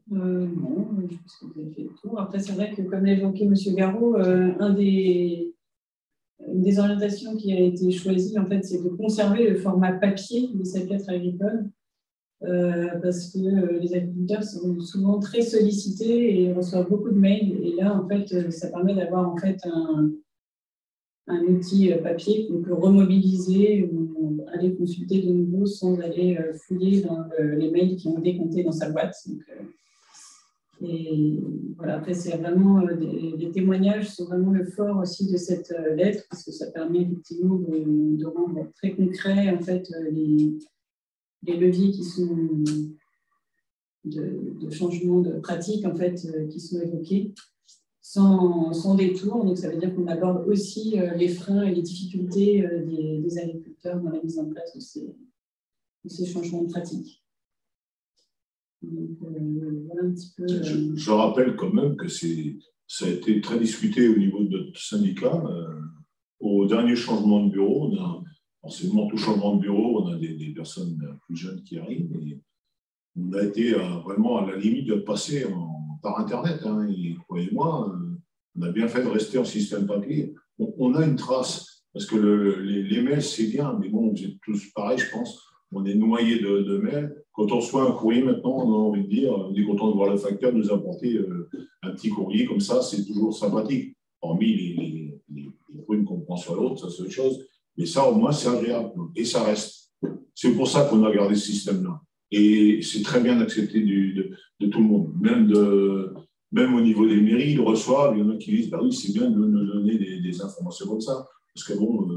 Non, je pense que vous avez fait le tour. Après, c'est vrai que, comme l'a évoqué M. Garot, une des orientations qui a été choisie, en fait, c'est de conserver le format papier des sapiettes agricoles, parce que les agriculteurs sont souvent très sollicités et reçoivent beaucoup de mails. Et là, en fait, ça permet d'avoir en fait un outil papier qu'on peut remobiliser ou aller consulter de nouveau sans aller fouiller dans les mails qui ont décompté dans sa boîte. Donc, et voilà, après, c'est vraiment les témoignages sont vraiment le fort aussi de cette lettre, parce que ça permet effectivement de rendre très concret en fait les leviers qui sont de changement de pratique en fait qui sont évoqués sans détour. Donc ça veut dire qu'on aborde aussi les freins et les difficultés des agriculteurs dans la mise en place de ces changements de pratique. Donc, voilà un petit peu. Je rappelle quand même que ça a été très discuté au niveau de notre syndicat. Au dernier changement de bureau, forcément, tout changement de bureau, on a des personnes plus jeunes qui arrivent. Et on a été vraiment à la limite de passer par Internet. Hein, et croyez-moi, on a bien fait de rester en système papier. On a une trace, parce que les mails, c'est bien, mais bon, vous êtes tous pareils, je pense. On est noyé de mails. Quand on reçoit un courrier maintenant, on a envie de dire, on est content de voir le facteur nous apporter un petit courrier comme ça, c'est toujours sympathique. Hormis les prunes qu'on prend sur l'autre, ça c'est autre chose. Mais ça, au moins, c'est agréable. Et ça reste. C'est pour ça qu'on a gardé ce système-là. Et c'est très bien accepté de tout le monde. Même au niveau des mairies, ils reçoivent, il y en a qui disent, bah oui, c'est bien de nous donner des informations comme ça. Parce que bon,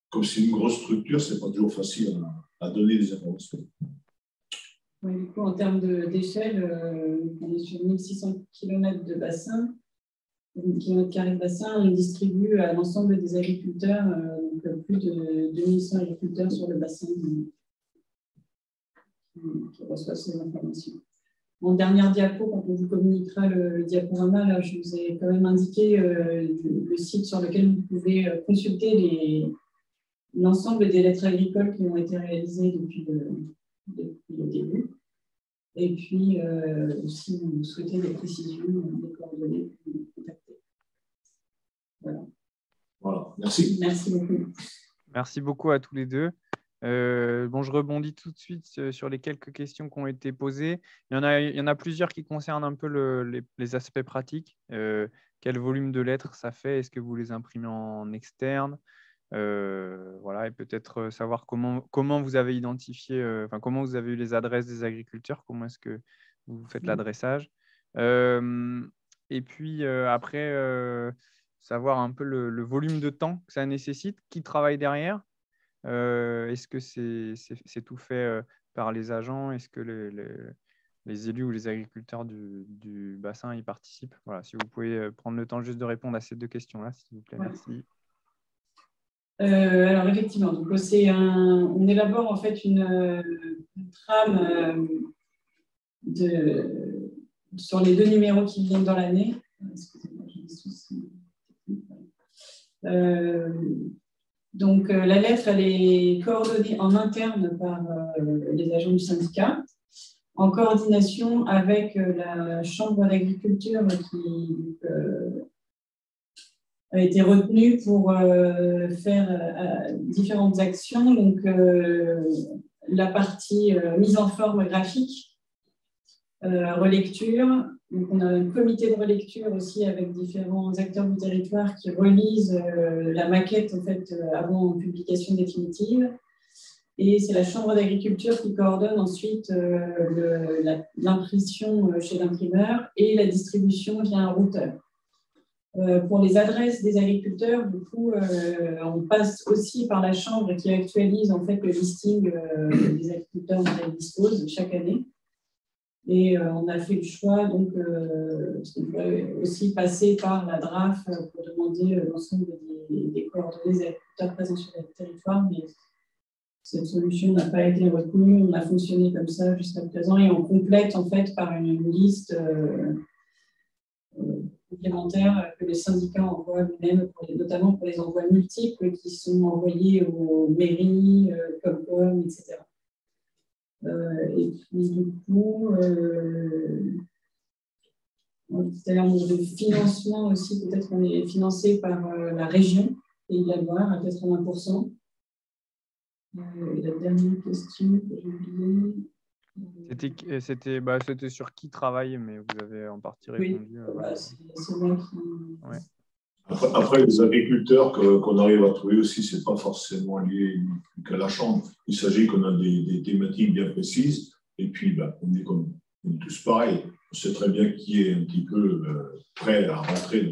comme c'est une grosse structure, c'est pas toujours facile à donner des informations. Oui, du coup, en termes d'échelle, on est sur 1600 km de bassin, km carrés de bassin, on distribue à l'ensemble des agriculteurs, donc plus de 2100 agriculteurs sur le bassin qui reçoivent ces informations. En dernière diapo, quand on vous communiquera le diaporama, là, je vous ai quand même indiqué le site sur lequel vous pouvez consulter l'ensemble des lettres agricoles qui ont été réalisées depuis le début. Et puis, si vous souhaitez des précisions, des coordonnées, vous pouvez nous contacter. Voilà, merci. Merci beaucoup. Merci beaucoup à tous les deux. Bon, je rebondis tout de suite sur les quelques questions qui ont été posées. Il y en a plusieurs qui concernent un peu les aspects pratiques. quel volume de lettres ça fait, est-ce que vous les imprimez en externe, voilà, et peut-être savoir comment vous avez identifié, comment vous avez eu les adresses des agriculteurs, comment est-ce que vous faites l'adressage. Et puis après, savoir un peu le volume de temps que ça nécessite, qui travaille derrière. Est-ce que c'est tout fait par les agents? Est-ce que les élus ou les agriculteurs du bassin y participent? Voilà, si vous pouvez prendre le temps juste de répondre à ces 2 questions-là, s'il vous plaît. Ouais. Merci. Alors effectivement, donc on élabore en fait une trame sur les 2 numéros qui viennent dans l'année. Excusez-moi, j'ai des soucis. Donc la lettre, elle est coordonnée en interne par les agents du syndicat, en coordination avec la Chambre d'agriculture qui a été retenue pour faire différentes actions. Donc, la partie mise en forme graphique, relecture. Donc, on a un comité de relecture aussi avec différents acteurs du territoire qui relisent la maquette en fait, avant publication définitive. Et c'est la Chambre d'agriculture qui coordonne ensuite l'impression chez l'imprimeur et la distribution via un routeur. Pour les adresses des agriculteurs, du coup, on passe aussi par la Chambre qui actualise en fait, le listing des agriculteurs dont elle dispose chaque année. Et on a fait le choix, donc, parce qu'on peut aussi passer par la DRAF pour demander l'ensemble des coordonnées des agriculteurs présents sur le territoire, mais cette solution n'a pas été retenue. On a fonctionné comme ça jusqu'à présent et on complète en fait par une liste complémentaire que les syndicats envoient eux-mêmes, notamment pour les envois multiples qui sont envoyés aux mairies, Comcom, etc. Et puis du coup, tout à l'heure, de financement aussi, peut-être qu'on est financé par la région Pays de la Loire à 80%. Et la dernière question que j'ai oubliée. C'était sur qui travaille, mais vous avez en partie répondu. Oui, c'est moi qui… Ouais. Après, les agriculteurs qu'on arrive à trouver aussi, ce n'est pas forcément lié qu'à la Chambre. Il s'agit qu'on a des thématiques bien précises. Et puis, on est tous pareils. On sait très bien qui est un petit peu prêt à rentrer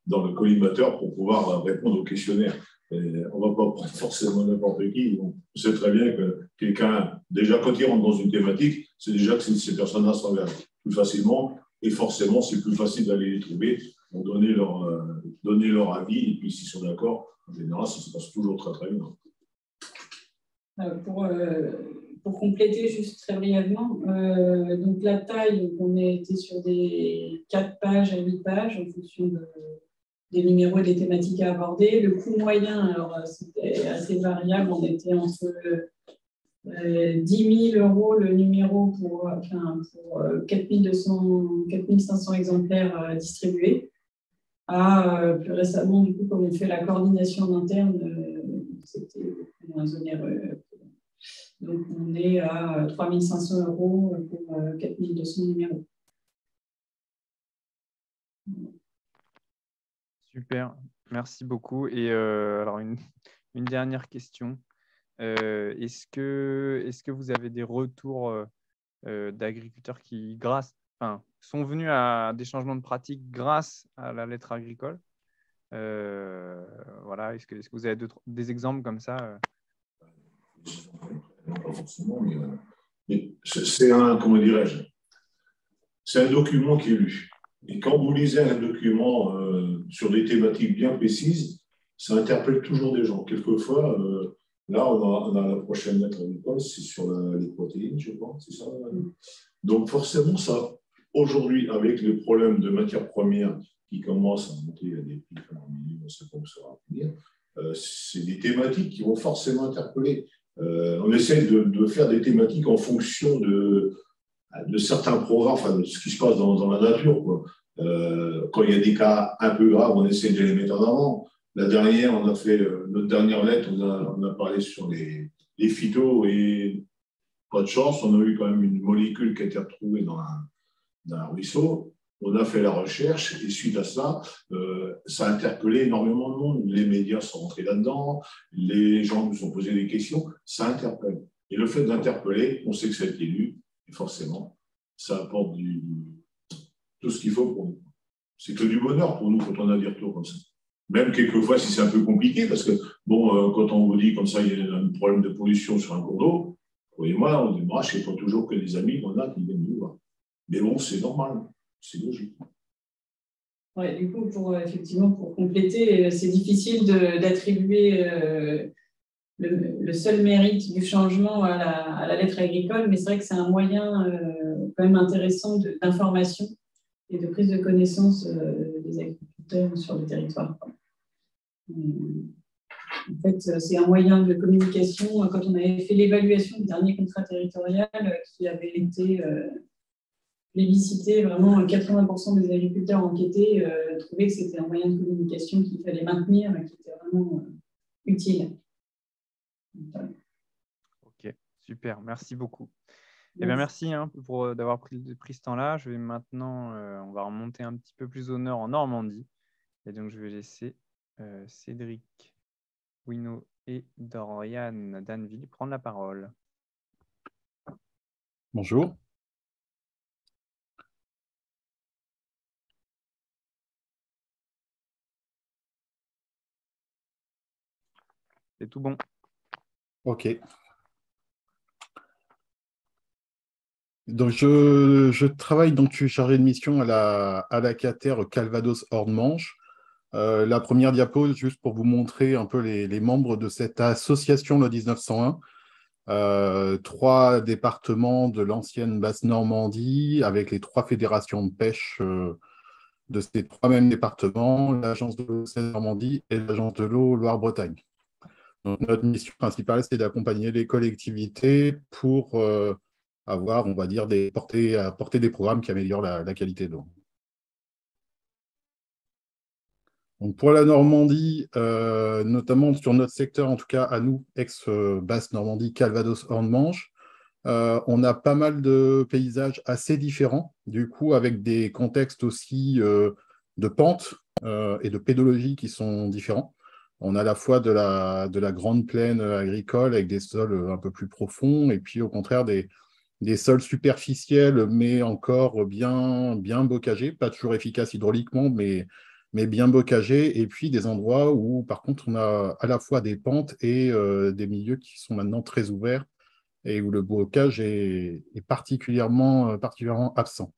dans le collimateur pour pouvoir répondre au questionnaire. On ne va pas prendre forcément n'importe qui. On sait très bien que quelqu'un, déjà quand il rentre dans une thématique, c'est déjà que ces personnes-là s'engagent plus facilement. Et forcément, c'est plus facile d'aller les trouver pour donner leur avis. Et puis, s'ils sont d'accord, en général, ça se passe toujours très, très bien. Pour compléter juste très brièvement, donc la taille, on était sur des 4 pages à 8 pages en fonction des numéros et des thématiques à aborder. Le coût moyen, alors c'était assez variable, on était entre 10 000 € le numéro pour 4 500 exemplaires distribués. Plus récemment, du coup, comme on fait la coordination en interne, c'était moins onéreux. Donc, on est à 3 500 € pour 4 200 numéros. Super, merci beaucoup. Et alors, une dernière question. Est-ce que vous avez des retours d'agriculteurs qui, sont venus à des changements de pratique grâce à la lettre agricole? Voilà, est-ce que vous avez des exemples comme ça? Non, pas forcément, mais c'est un document qui est lu. Et quand vous lisez un document sur des thématiques bien précises, ça interpelle toujours des gens. Quelquefois, là, on a la prochaine lettre agricole, c'est sur les protéines, je pense, c'est ça. Donc, forcément, ça, aujourd'hui, avec les problèmes de matières premières qui commencent à monter à des prix faramineux, on ne sait pas où ça va venir, c'est des thématiques qui vont forcément interpeller. On essaie de faire des thématiques en fonction de certains programmes, enfin, de ce qui se passe dans la nature, quoi. Quand il y a des cas un peu graves, on essaie de les mettre en avant. La dernière, on a fait notre dernière lettre, on a parlé sur les phytos et pas de chance, on a eu quand même une molécule qui a été retrouvée dans un ruisseau. On a fait la recherche et suite à ça, ça a interpellé énormément de monde. Les médias sont rentrés là-dedans, les gens nous ont posé des questions, ça interpelle. Et le fait d'interpeller, on sait que ça a été lu, et forcément, ça apporte tout ce qu'il faut pour nous. C'est que du bonheur pour nous quand on a des retours comme ça. Même quelquefois, si c'est un peu compliqué, parce que, bon, quand on vous dit comme ça, il y a un problème de pollution sur un cours d'eau, croyez-moi, on dit, moi, je ne sais pas toujours que les amis qu'on a qui viennent nous voir. Mais bon, c'est normal, c'est logique. Ouais, du coup, effectivement, pour compléter, c'est difficile d'attribuer le seul mérite du changement à la lettre agricole, mais c'est vrai que c'est un moyen quand même intéressant d'information et de prise de connaissance des agriculteurs sur le territoire. En fait, c'est un moyen de communication. Quand on avait fait l'évaluation du dernier contrat territorial qui avait été plébiscité, vraiment 80% des agriculteurs enquêtés trouvaient que c'était un moyen de communication qu'il fallait maintenir et qui était vraiment utile. Ok, super, merci beaucoup. Eh bien, merci d'avoir pris ce temps-là. Je vais maintenant, on va remonter un petit peu plus au nord en Normandie. Et donc, je vais laisser Cédric, Wino et Dorian Danville prendre la parole. Bonjour. C'est tout bon. Ok. Donc, je travaille, donc je suis chargé de mission à la Cater Calvados-Orne-Manche. La première diapo, juste pour vous montrer un peu les membres de cette association, le 1901. 3 départements de l'ancienne Basse-Normandie, avec les 3 fédérations de pêche de ces 3 mêmes départements, l'Agence de l'eau Seine-Normandie et l'Agence de l'eau Loire-Bretagne. Donc, notre mission principale, c'est d'accompagner les collectivités pour avoir, on va dire, porter des programmes qui améliorent la qualité de l'eau. Donc pour la Normandie, notamment sur notre secteur, en tout cas à nous, ex-Basse-Normandie, Calvados-Orne-Manche, on a pas mal de paysages assez différents, du coup, avec des contextes aussi de pente et de pédologie qui sont différents. On a à la fois de la grande plaine agricole avec des sols un peu plus profonds, et puis au contraire des sols superficiels, mais encore bien bocagés, pas toujours efficaces hydrauliquement, mais bien bocagés, et puis des endroits où, par contre, on a à la fois des pentes et des milieux qui sont maintenant très ouverts, et où le bocage est particulièrement absent.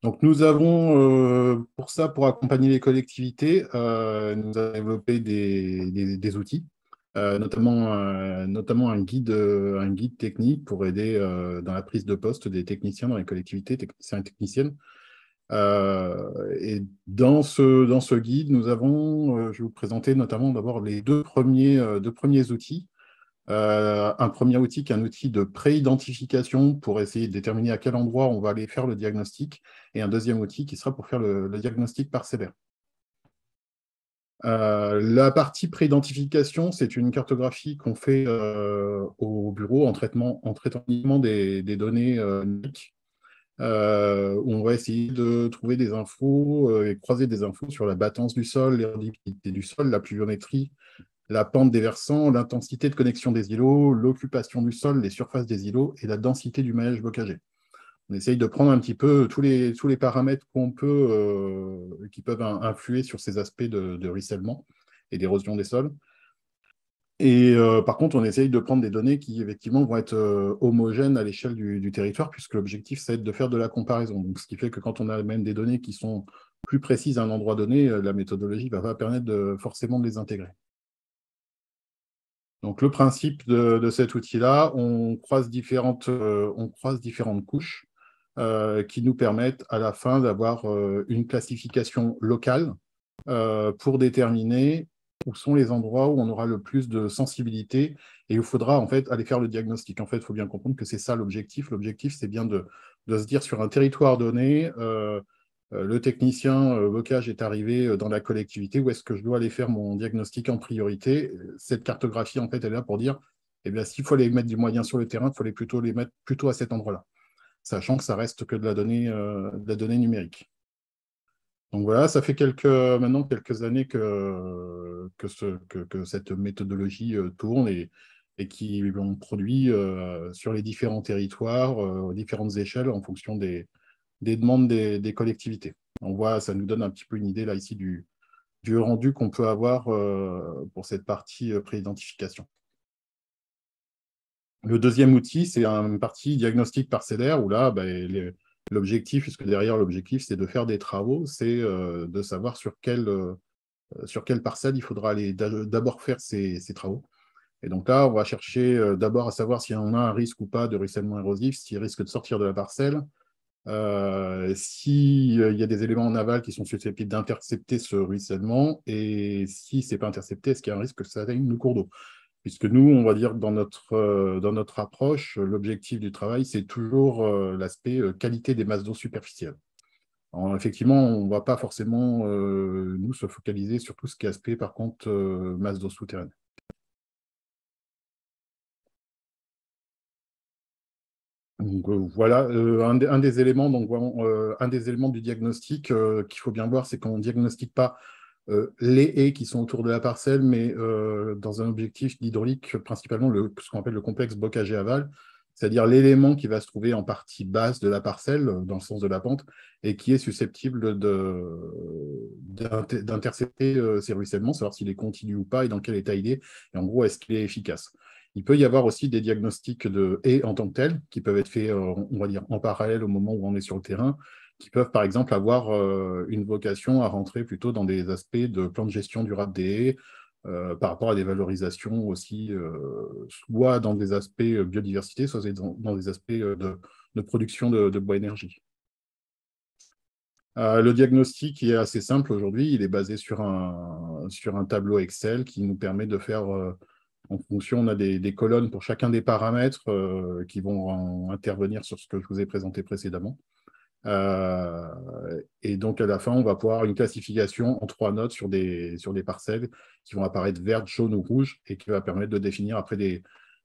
Donc, nous avons, pour accompagner les collectivités, nous avons développé des outils, notamment un guide technique pour aider dans la prise de poste des techniciens dans les collectivités, techniciens et techniciennes. Et dans ce guide, nous avons, je vais vous présenter notamment d'abord les deux premiers outils. Un premier outil qui est un outil de pré-identification pour essayer de déterminer à quel endroit on va aller faire le diagnostic, et un deuxième outil qui sera pour faire le diagnostic parcellaire. La partie pré-identification, c'est une cartographie qu'on fait au bureau en traitant uniquement des données numériques, où on va essayer de trouver des infos et croiser des infos sur la battance du sol, l'érodibilité du sol, la pluviométrie, la pente des versants, l'intensité de connexion des îlots, l'occupation du sol, les surfaces des îlots et la densité du maillage bocagé. On essaye de prendre un petit peu tous les paramètres qui peuvent influer sur ces aspects de ruissellement et d'érosion des sols. Et par contre, on essaye de prendre des données qui, effectivement, vont être homogènes à l'échelle du territoire, puisque l'objectif, c'est de faire de la comparaison. Donc, ce qui fait que quand on a même des données qui sont plus précises à un endroit donné, la méthodologie ne va pas permettre forcément de les intégrer. Donc, le principe de cet outil-là, on croise différentes couches qui nous permettent à la fin d'avoir une classification locale pour déterminer où sont les endroits où on aura le plus de sensibilité et où il faudra en fait aller faire le diagnostic. En fait, il faut bien comprendre que c'est ça l'objectif. L'objectif, c'est bien de se dire sur un territoire donné, le technicien bocage est arrivé dans la collectivité, où est-ce que je dois aller faire mon diagnostic en priorité. Cette cartographie, en fait, elle est là pour dire, eh bien, s'il faut aller mettre du moyen sur le terrain, il faut les mettre plutôt à cet endroit-là. sachant que ça reste que de la donnée numérique. Donc voilà, ça fait maintenant quelques années que cette méthodologie tourne et qui ont produit sur les différents territoires, aux différentes échelles, en fonction des demandes des collectivités. On voit, ça nous donne un petit peu une idée là ici du rendu qu'on peut avoir pour cette partie pré-identification. Le deuxième outil, c'est une partie diagnostic parcellaire où là, l'objectif, puisque derrière l'objectif, c'est de faire des travaux, c'est de savoir sur quelle parcelle il faudra aller d'abord faire ces travaux. Et donc là, on va chercher d'abord à savoir s'il y en a un risque ou pas de ruissellement érosif, s'il risque de sortir de la parcelle, s'il y a des éléments en aval qui sont susceptibles d'intercepter ce ruissellement, et si ce n'est pas intercepté, est-ce qu'il y a un risque que ça atteigne le cours d'eau? Puisque nous, on va dire que dans notre approche, l'objectif du travail, c'est toujours l'aspect qualité des masses d'eau superficielles. Alors, effectivement, on ne va pas forcément, nous, se focaliser sur tout ce qui est aspect, par contre, masse d'eau souterraine. Donc, voilà, un des éléments du diagnostic qu'il faut bien voir, c'est qu'on ne diagnostique pas les haies qui sont autour de la parcelle, mais dans un objectif d'hydraulique, principalement ce qu'on appelle le complexe bocage et aval, c'est-à-dire l'élément qui va se trouver en partie basse de la parcelle, dans le sens de la pente, et qui est susceptible d'intercepter ces ruissellements, savoir s'il est continu ou pas, et dans quel état il est, et en gros, est-ce qu'il est efficace. Il peut y avoir aussi des diagnostics de haies en tant que telles, qui peuvent être faits, on va dire, en parallèle au moment où on est sur le terrain, qui peuvent, par exemple, avoir une vocation à rentrer plutôt dans des aspects de plan de gestion durable des haies, par rapport à des valorisations aussi, soit dans des aspects biodiversité, soit dans des aspects de production de bois énergie. Le diagnostic est assez simple aujourd'hui, il est basé sur un tableau Excel qui nous permet de faire, en fonction, on a des colonnes pour chacun des paramètres qui vont intervenir sur ce que je vous ai présenté précédemment. Et donc, à la fin, on va pouvoir une classification en 3 notes sur des parcelles qui vont apparaître vertes, jaunes ou rouges et qui va permettre de définir après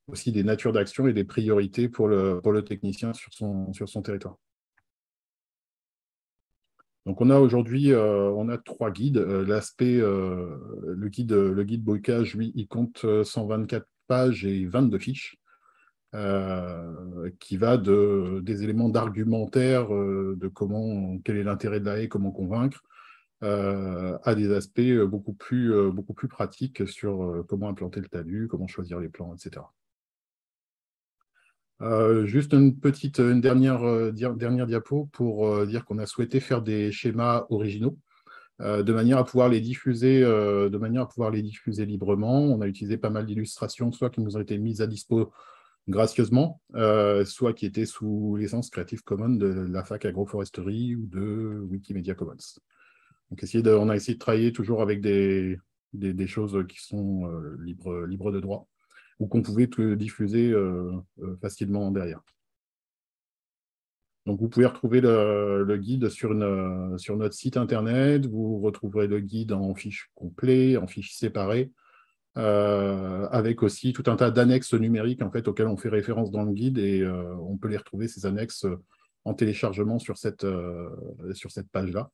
aussi des natures d'action et des priorités pour le technicien sur son territoire. Donc, on a aujourd'hui 3 guides. Le guide bocage, lui, il compte 124 pages et 22 fiches. Qui va des éléments d'argumentaire de quel est l'intérêt de la haie, comment convaincre, à des aspects beaucoup plus pratiques sur comment implanter le talus, comment choisir les plants, etc. Juste une dernière diapo pour dire qu'on a souhaité faire des schémas originaux de manière à pouvoir les diffuser librement. On a utilisé pas mal d'illustrations, soit qui nous ont été mises à dispo gracieusement, soit qui étaient sous licence Creative Commons de la fac agroforesterie ou de Wikimedia Commons. Donc on a essayé de travailler toujours avec des choses qui sont libres de droit ou qu'on pouvait diffuser facilement derrière. Donc vous pouvez retrouver le guide sur notre site internet, vous retrouverez le guide en fiche complet, en fiche séparée, avec aussi tout un tas d'annexes numériques en fait, auxquelles on fait référence dans le guide et on peut les retrouver, ces annexes, en téléchargement sur cette page-là,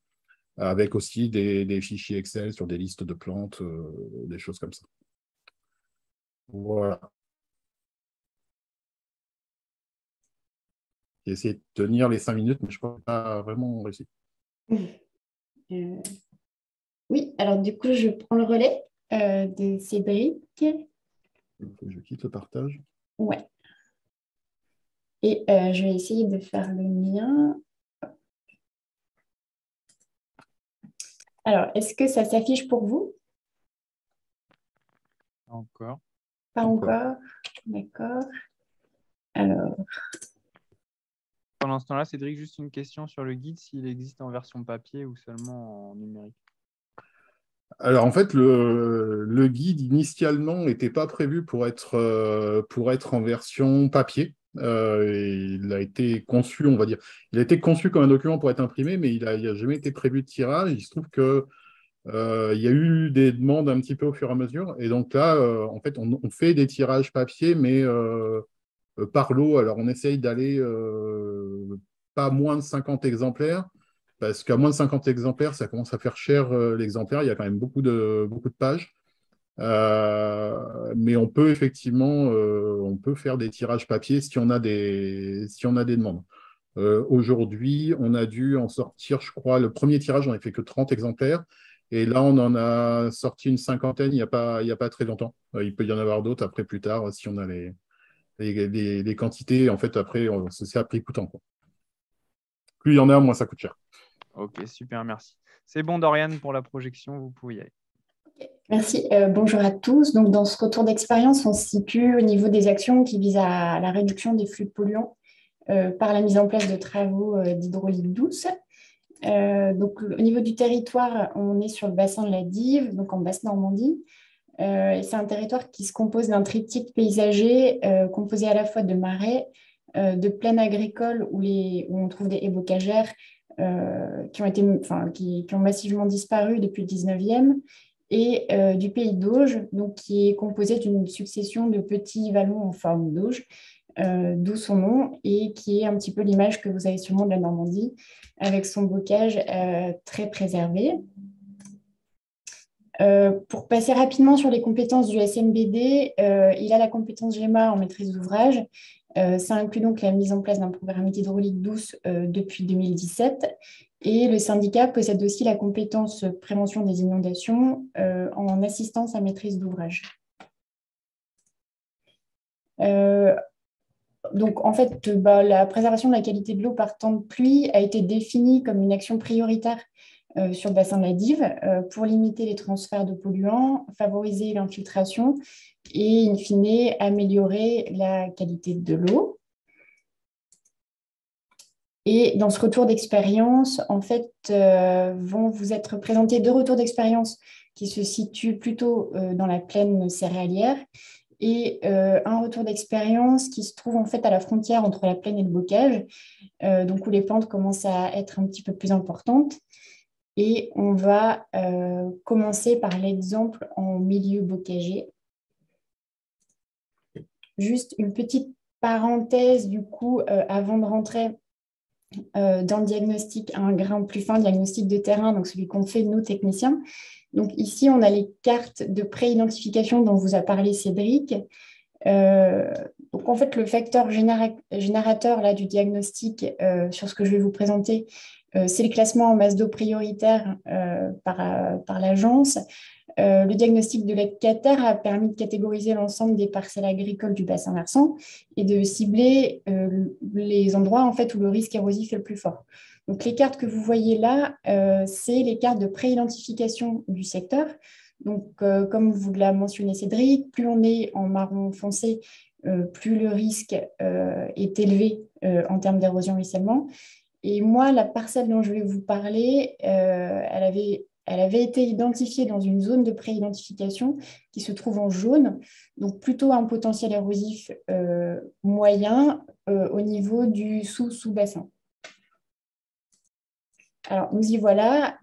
avec aussi des fichiers Excel sur des listes de plantes, des choses comme ça. Voilà. J'ai essayé de tenir les 5 minutes, mais je crois pas vraiment réussi. Oui, alors du coup, je prends le relais de Cédric. Je quitte le partage. Ouais. Et je vais essayer de faire le mien. Alors, est-ce que ça s'affiche pour vous? Encore. Pas encore. D'accord. Alors. Pendant ce temps-là, Cédric, juste une question sur le guide, s'il existe en version papier ou seulement en numérique. Alors, en fait, le guide, initialement, n'était pas prévu pour être en version papier. Il a été conçu, on va dire, il a été conçu comme un document pour être imprimé, mais il n'a jamais été prévu de tirage. Il se trouve que il y a eu des demandes un petit peu au fur et à mesure. Et donc là, en fait, on fait des tirages papier, mais par lot. Alors, on essaye d'aller pas moins de 50 exemplaires, parce qu'à moins de 50 exemplaires, ça commence à faire cher l'exemplaire. Il y a quand même beaucoup de pages. Mais on peut effectivement on peut faire des tirages papier si on a des demandes. Aujourd'hui, on a dû en sortir, je crois, le premier tirage, on n'a fait que 30 exemplaires. Et là, on en a sorti une cinquantaine il n'y a pas très longtemps. Il peut y en avoir d'autres après, plus tard, si on a les quantités. En fait, après, c'est à prix coûtant, quoi. Plus il y en a, moins ça coûte cher. Ok, super, merci. C'est bon, Dorian, pour la projection, vous pouvez y aller. Merci. Bonjour à tous. Donc, dans ce retour d'expérience, on se situe au niveau des actions qui visent à la réduction des flux polluants par la mise en place de travaux d'hydraulique douce. Donc, au niveau du territoire, on est sur le bassin de la Dives, donc en Basse-Normandie. Et c'est un territoire qui se compose d'un triptyque paysager composé à la fois de marais, de plaines agricoles où on trouve des haies bocagères qui ont massivement disparu depuis le 19e, et du pays d'Auge, donc qui est composé d'une succession de petits vallons en forme d'auge, d'où son nom, et qui est un petit peu l'image que vous avez sûrement de la Normandie, avec son bocage très préservé. Pour passer rapidement sur les compétences du SNBD, il a la compétence GEMA en maîtrise d'ouvrage. Ça inclut donc la mise en place d'un programme hydraulique douce depuis 2017. Et le syndicat possède aussi la compétence prévention des inondations en assistance à maîtrise d'ouvrage. Donc, en fait, la préservation de la qualité de l'eau par temps de pluie a été définie comme une action prioritaire sur le bassin de la Dive pour limiter les transferts de polluants, favoriser l'infiltration et, in fine, améliorer la qualité de l'eau. Et dans ce retour d'expérience, en fait, vont vous être présentés 2 retours d'expérience qui se situent plutôt dans la plaine céréalière et un retour d'expérience qui se trouve en fait à la frontière entre la plaine et le bocage, donc où les pentes commencent à être un petit peu plus importantes. Et on va commencer par l'exemple en milieu bocager. Juste une petite parenthèse, du coup, avant de rentrer dans le diagnostic, un grain plus fin, diagnostic de terrain, donc celui qu'on fait nous, techniciens. Donc ici, on a les cartes de pré-identification dont vous a parlé Cédric. Donc en fait, le facteur générateur là, du diagnostic sur ce que je vais vous présenter, c'est le classement en masse d'eau prioritaire par l'agence. Le diagnostic de l'ECATER a permis de catégoriser l'ensemble des parcelles agricoles du bassin versant et de cibler les endroits en fait, où le risque érosif est le plus fort. Donc, les cartes que vous voyez là, c'est les cartes de pré-identification du secteur. Donc, comme vous l'a mentionné Cédric, plus on est en marron foncé, plus le risque est élevé en termes d'érosion ruissellement. Et moi, la parcelle dont je vais vous parler, elle avait été identifiée dans une zone de pré-identification qui se trouve en jaune, donc plutôt un potentiel érosif moyen au niveau du sous-bassin. Alors, nous y voilà.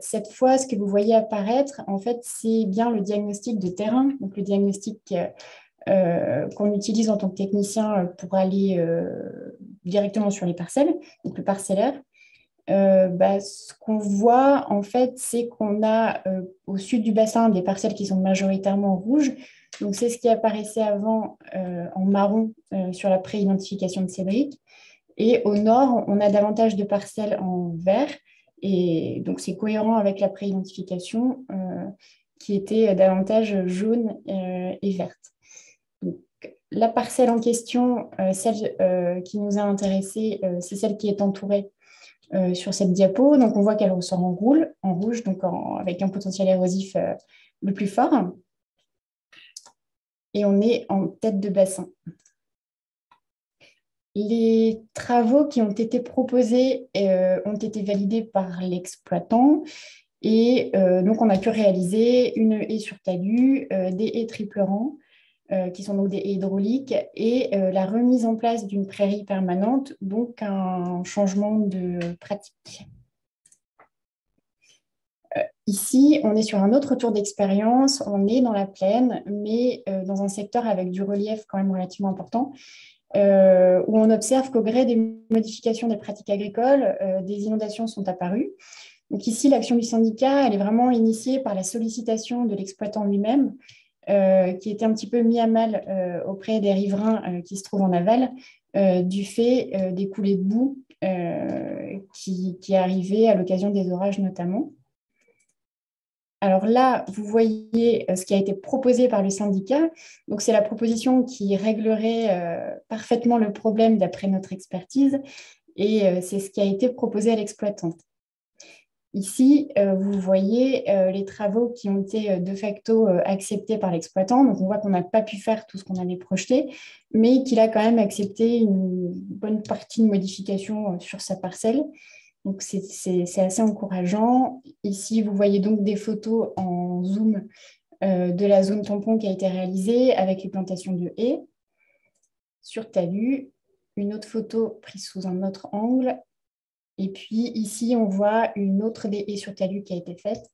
Cette fois, ce que vous voyez apparaître, en fait, c'est bien le diagnostic de terrain, donc le diagnostic qu'on utilise en tant que technicien pour aller directement sur les parcelles, donc le parcellaire. Ce qu'on voit, en fait, c'est qu'on a au sud du bassin des parcelles qui sont majoritairement rouges. Donc, c'est ce qui apparaissait avant en marron sur la pré-identification de Cédric. Et au nord, on a davantage de parcelles en vert. Et donc, c'est cohérent avec la pré-identification qui était davantage jaune et verte. Donc, la parcelle en question, celle qui nous a intéressés, c'est celle qui est entourée sur cette diapo. Donc, on voit qu'elle ressort en rouge, donc avec un potentiel érosif le plus fort. Et on est en tête de bassin. Les travaux qui ont été proposés ont été validés par l'exploitant. Et donc, on a pu réaliser une haie sur talus, des haies triple rang, qui sont donc des haies hydrauliques, et la remise en place d'une prairie permanente, donc un changement de pratique. Ici, on est sur un autre tour d'expérience, on est dans la plaine, mais dans un secteur avec du relief quand même relativement important. où on observe qu'au gré des modifications des pratiques agricoles, des inondations sont apparues. Donc ici, l'action du syndicat, elle est vraiment initiée par la sollicitation de l'exploitant lui-même, qui était un petit peu mis à mal auprès des riverains qui se trouvent en aval, du fait des coulées de boue qui arrivaient à l'occasion des orages notamment. Alors là, vous voyez ce qui a été proposé par le syndicat. Donc, c'est la proposition qui réglerait parfaitement le problème d'après notre expertise, et c'est ce qui a été proposé à l'exploitant. Ici, vous voyez les travaux qui ont été de facto acceptés par l'exploitant. Donc, on voit qu'on n'a pas pu faire tout ce qu'on avait projeté, mais qu'il a quand même accepté une bonne partie de modification sur sa parcelle. Donc, c'est assez encourageant. Ici, vous voyez donc des photos en zoom de la zone tampon qui a été réalisée avec les plantations de haies sur talus. Une autre photo prise sous un autre angle. Et puis, ici, on voit une autre des haies sur talus qui a été faite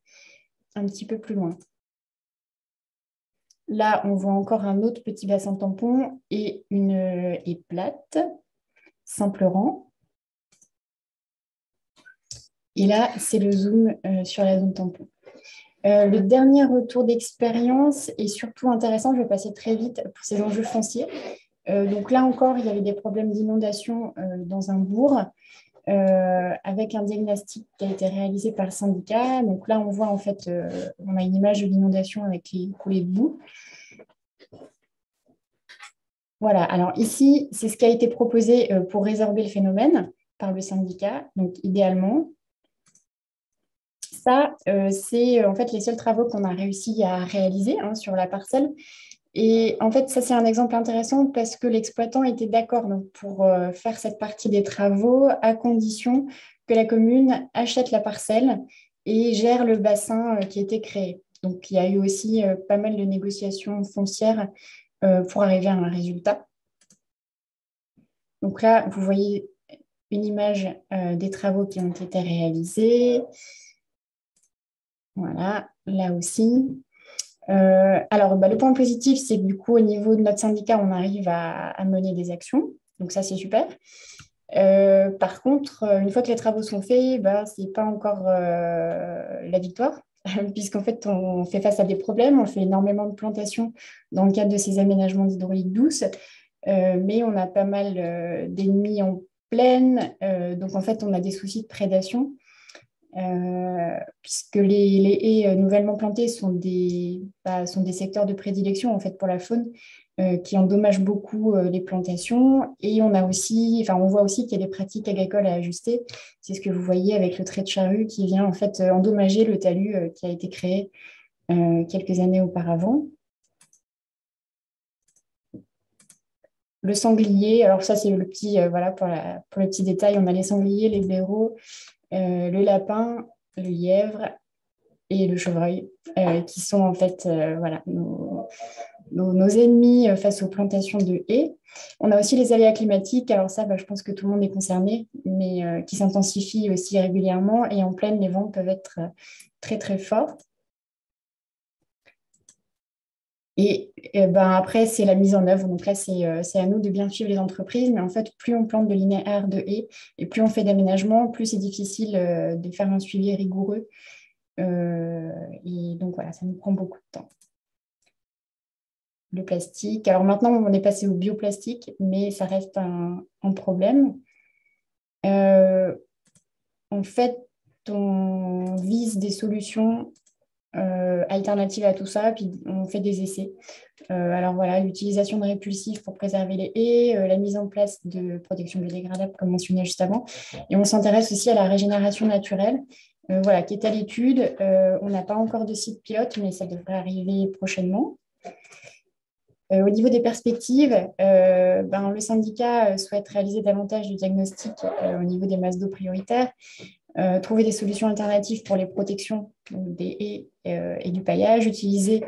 un petit peu plus loin. Là, on voit encore un autre petit bassin tampon et une haie plate, simple rang. Et là, c'est le zoom sur la zone tampon. Le dernier retour d'expérience est surtout intéressant. Je vais passer très vite pour ces enjeux fonciers. Donc là encore, il y avait des problèmes d'inondation dans un bourg avec un diagnostic qui a été réalisé par le syndicat. Donc là, on voit en fait, on a une image de l'inondation avec les coulées de boue. Voilà, alors ici, c'est ce qui a été proposé pour résorber le phénomène par le syndicat. Donc idéalement, ça, c'est en fait les seuls travaux qu'on a réussi à réaliser sur la parcelle. Et en fait, ça, c'est un exemple intéressant parce que l'exploitant était d'accord pour faire cette partie des travaux à condition que la commune achète la parcelle et gère le bassin qui a été créé. Donc, il y a eu aussi pas mal de négociations foncières pour arriver à un résultat. Donc là, vous voyez une image des travaux qui ont été réalisés. Voilà, là aussi. Alors, le point positif, c'est que du coup, au niveau de notre syndicat, on arrive à mener des actions. Donc ça, c'est super. Par contre, une fois que les travaux sont faits, ce n'est pas encore la victoire, puisqu'en fait, on fait face à des problèmes. On fait énormément de plantations dans le cadre de ces aménagements d'hydraulique douce, mais on a pas mal d'ennemis en plaine. Donc, en fait, on a des soucis de prédation. Puisque les haies nouvellement plantées sont des secteurs de prédilection en fait, pour la faune qui endommagent beaucoup les plantations. Et on voit aussi qu'il y a des pratiques agricoles à ajuster. C'est ce que vous voyez avec le trait de charrue qui vient en fait endommager le talus qui a été créé quelques années auparavant. Le sanglier, alors ça c'est le petit, pour le petit détail, on a les sangliers, les blaireaux, le lapin, le lièvre et le chevreuil, qui sont en fait nos ennemis face aux plantations de haies. On a aussi les aléas climatiques, alors ça, je pense que tout le monde est concerné, mais qui s'intensifient aussi régulièrement, et en plaine, les vents peuvent être très très forts. Et après, c'est la mise en œuvre. Donc là, c'est à nous de bien suivre les entreprises. Mais en fait, plus on plante de linéaires de haies et plus on fait d'aménagements, plus c'est difficile de faire un suivi rigoureux. Et donc voilà, ça nous prend beaucoup de temps. Le plastique. Alors maintenant, on est passé au bioplastique, mais ça reste un problème. En fait, on vise des solutions alternative à tout ça, puis on fait des essais. Alors voilà, l'utilisation de répulsifs pour préserver les haies, la mise en place de protection biodégradable, comme mentionné juste avant. Et on s'intéresse aussi à la régénération naturelle, qui est à l'étude. On n'a pas encore de site pilote, mais ça devrait arriver prochainement. Au niveau des perspectives, le syndicat souhaite réaliser davantage de diagnostics au niveau des masses d'eau prioritaires, trouver des solutions alternatives pour les protections des haies et du paillage, utiliser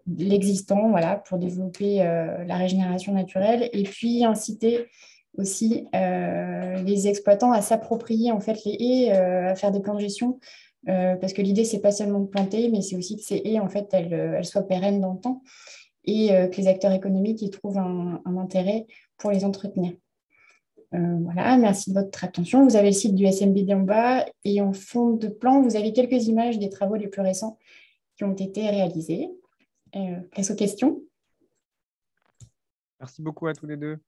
l'existant pour développer la régénération naturelle, et puis inciter aussi les exploitants à s'approprier en fait les haies, à faire des plans de gestion, parce que l'idée, c'est pas seulement de planter, mais c'est aussi que ces haies, en fait, elles soient pérennes dans le temps. et que les acteurs économiques y trouvent un intérêt pour les entretenir. Voilà, merci de votre attention. Vous avez le site du SMBD en bas et en fond de plan, vous avez quelques images des travaux les plus récents qui ont été réalisés. Place aux questions. Merci beaucoup à tous les deux.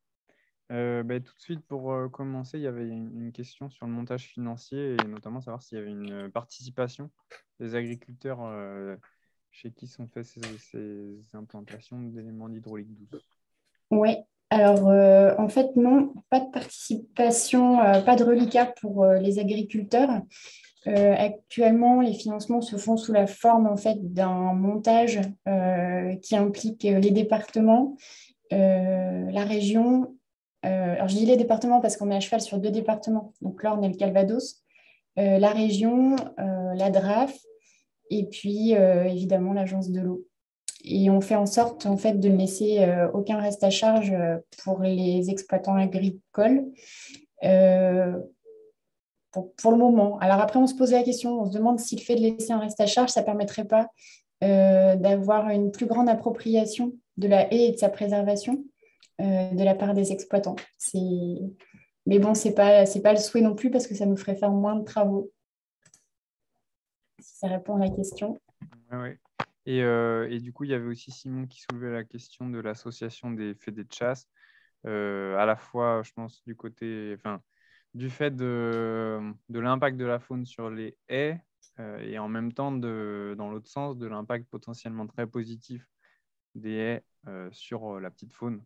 Tout de suite, pour commencer, il y avait une question sur le montage financier et notamment savoir s'il y avait une participation des agriculteurs chez qui sont faites ces implantations d'éléments d'hydraulique douce. Oui, alors en fait, non, pas de participation, pas de reliquat pour les agriculteurs. Actuellement, les financements se font sous la forme en fait, d'un montage qui implique les départements, la région. Alors, je dis les départements parce qu'on est à cheval sur 2 départements, donc l'Orne et le Calvados, la région, la DRAF, et puis évidemment l'agence de l'eau. Et on fait en sorte en fait, de ne laisser aucun reste à charge pour les exploitants agricoles pour le moment. Alors après, on se pose la question, on se demande si le fait de laisser un reste à charge, ça ne permettrait pas d'avoir une plus grande appropriation de la haie et de sa préservation de la part des exploitants. Mais bon, ce n'est pas le souhait non plus parce que ça nous ferait faire moins de travaux. Si ça répond à la question. Ouais. Et du coup, il y avait aussi Simon qui soulevait la question de l'association des fédés de chasse, à la fois, je pense, du fait de l'impact de la faune sur les haies et en même temps, dans l'autre sens, de l'impact potentiellement très positif des haies sur la petite faune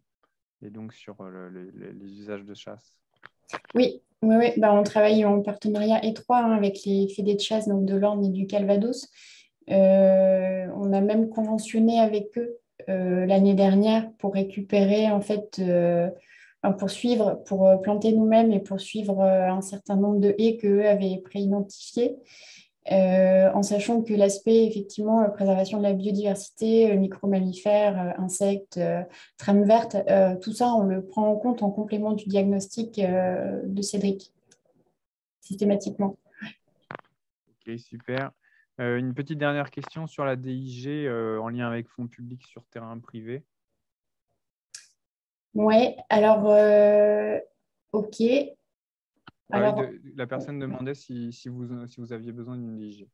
et donc sur les usages de chasse. Oui. On travaille en partenariat étroit avec les fédés de chasse donc de l'Orne et du Calvados. On a même conventionné avec eux l'année dernière pour récupérer, en fait, pour planter nous-mêmes et poursuivre un certain nombre de haies qu'eux avaient préidentifiées. En sachant que l'aspect, effectivement, préservation de la biodiversité, micro-mammifères, insectes, trame verte, tout ça, on le prend en compte en complément du diagnostic de Cédric, systématiquement. Ok, super. Une petite dernière question sur la DIG en lien avec fonds publics sur terrain privé. Oui, alors, ok. Alors, la personne demandait si vous aviez besoin d'une DIG.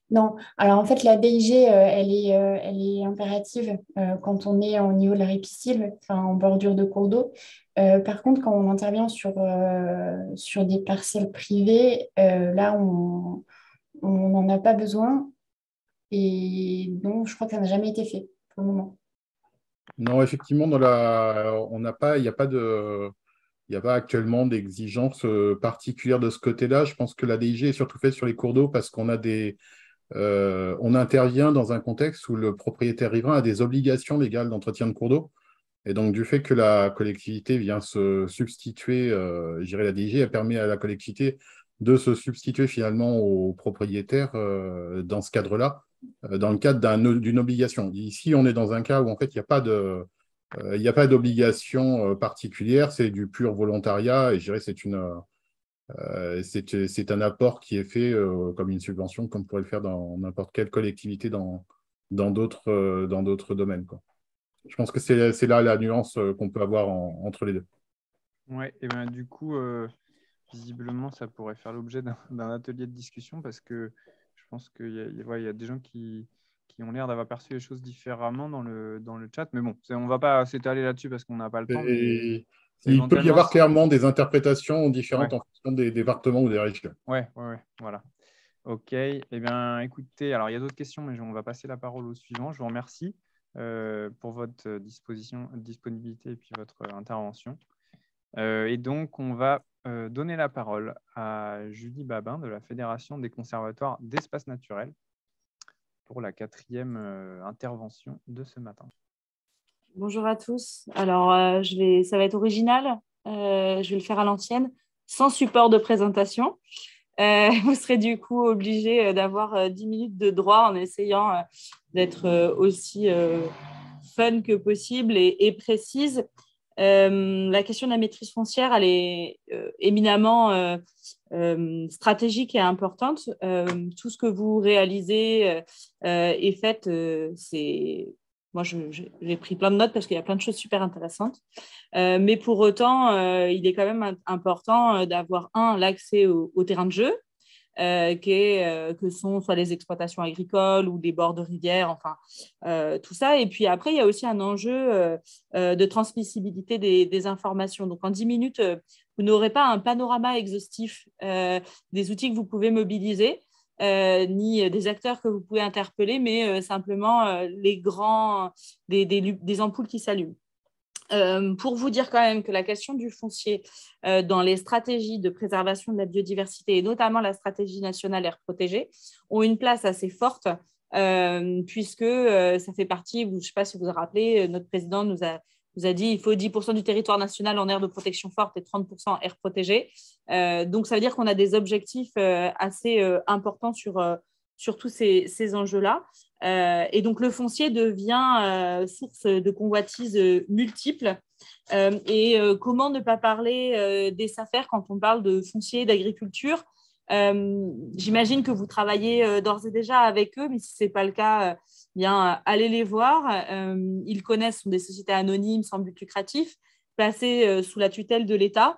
Non, alors en fait, la DIG, elle est impérative quand on est au niveau de la ripisylve, en bordure de cours d'eau. Par contre, quand on intervient sur des parcelles privées, là, on n'en a pas besoin. Et non, je crois que ça n'a jamais été fait pour le moment. Non, effectivement, il n'y a pas actuellement d'exigence particulière de ce côté-là. Je pense que la DIG est surtout faite sur les cours d'eau parce qu'on on intervient dans un contexte où le propriétaire riverain a des obligations légales d'entretien de cours d'eau. Et donc, du fait que la collectivité vient se substituer, je dirais la DIG, elle permet à la collectivité de se substituer finalement aux propriétaires dans ce cadre-là, dans le cadre d'une obligation. Ici, on est dans un cas où en fait, il n'y a pas d'obligation particulière, c'est du pur volontariat et je dirais c'est un apport qui est fait comme une subvention, comme on pourrait le faire dans n'importe quelle collectivité dans d'autres domaines, quoi. Je pense que c'est là la nuance qu'on peut avoir entre les deux. Ouais, et bien du coup, visiblement, ça pourrait faire l'objet d'un atelier de discussion parce que je pense qu'il y a des gens qui ont l'air d'avoir perçu les choses différemment dans le chat. Mais bon, on ne va pas s'étaler là-dessus parce qu'on n'a pas le temps. Mais il peut y avoir clairement des interprétations différentes en fonction des départements ou des régions. Ouais, voilà. Ok, eh bien, écoutez, alors il y a d'autres questions, mais on va passer la parole au suivant. Je vous remercie pour votre disponibilité et puis votre intervention. Et donc, on va donner la parole à Julie Babin de la Fédération des conservatoires d'espaces naturels pour la 4e intervention de ce matin. Bonjour à tous. Alors, ça va être original. Je vais le faire à l'ancienne, sans support de présentation. Vous serez du coup obligé d'avoir 10 minutes de droit en essayant d'être aussi fun que possible et précise. La question de la maîtrise foncière, elle est éminemment stratégique et importante. Tout ce que vous réalisez est fait, c'est moi, j'ai pris plein de notes parce qu'il y a plein de choses super intéressantes. Mais pour autant, il est quand même important d'avoir, l'accès au terrain de jeu, que sont soit les exploitations agricoles ou des bords de rivières, enfin, tout ça. Et puis après, il y a aussi un enjeu de transmissibilité des informations. Donc, en 10 minutes, vous n'aurez pas un panorama exhaustif des outils que vous pouvez mobiliser. Ni des acteurs que vous pouvez interpeller, mais simplement des ampoules qui s'allument. Pour vous dire quand même que la question du foncier dans les stratégies de préservation de la biodiversité, et notamment la stratégie nationale aire protégée, ont une place assez forte, puisque ça fait partie, je ne sais pas si vous vous rappelez, notre président nous a dit qu'il faut 10% du territoire national en aire de protection forte et 30% en aire protégée. Donc, ça veut dire qu'on a des objectifs assez importants sur tous ces enjeux-là. Et donc, le foncier devient source de convoitises multiples. Comment ne pas parler des SAFER quand on parle de foncier, d'agriculture? J'imagine que vous travaillez d'ores et déjà avec eux, mais si ce n'est pas le cas, bien, allez les voir. Ils connaissent, sont des sociétés anonymes sans but lucratif, placées sous la tutelle de l'État,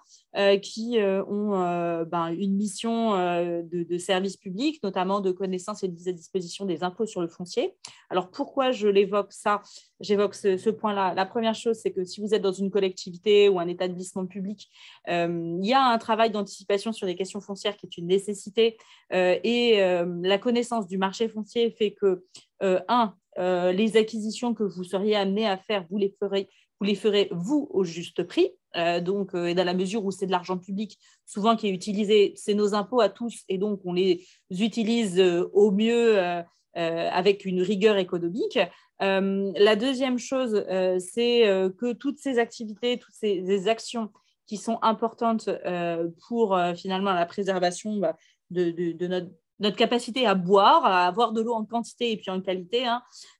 qui ont une mission de service public, notamment de connaissance et de mise à disposition des impôts sur le foncier. Alors, pourquoi j'évoque ce point-là? La première chose, c'est que si vous êtes dans une collectivité ou un établissement public, il y a un travail d'anticipation sur les questions foncières qui est une nécessité, la connaissance du marché foncier fait que, les acquisitions que vous seriez amenés à faire, vous les ferez vous au juste prix. Donc, dans la mesure où c'est de l'argent public souvent qui est utilisé, c'est nos impôts à tous, et donc on les utilise au mieux avec une rigueur économique. La deuxième chose, c'est que toutes ces activités, toutes ces actions qui sont importantes pour finalement la préservation de notre capacité à boire, à avoir de l'eau en quantité et puis en qualité,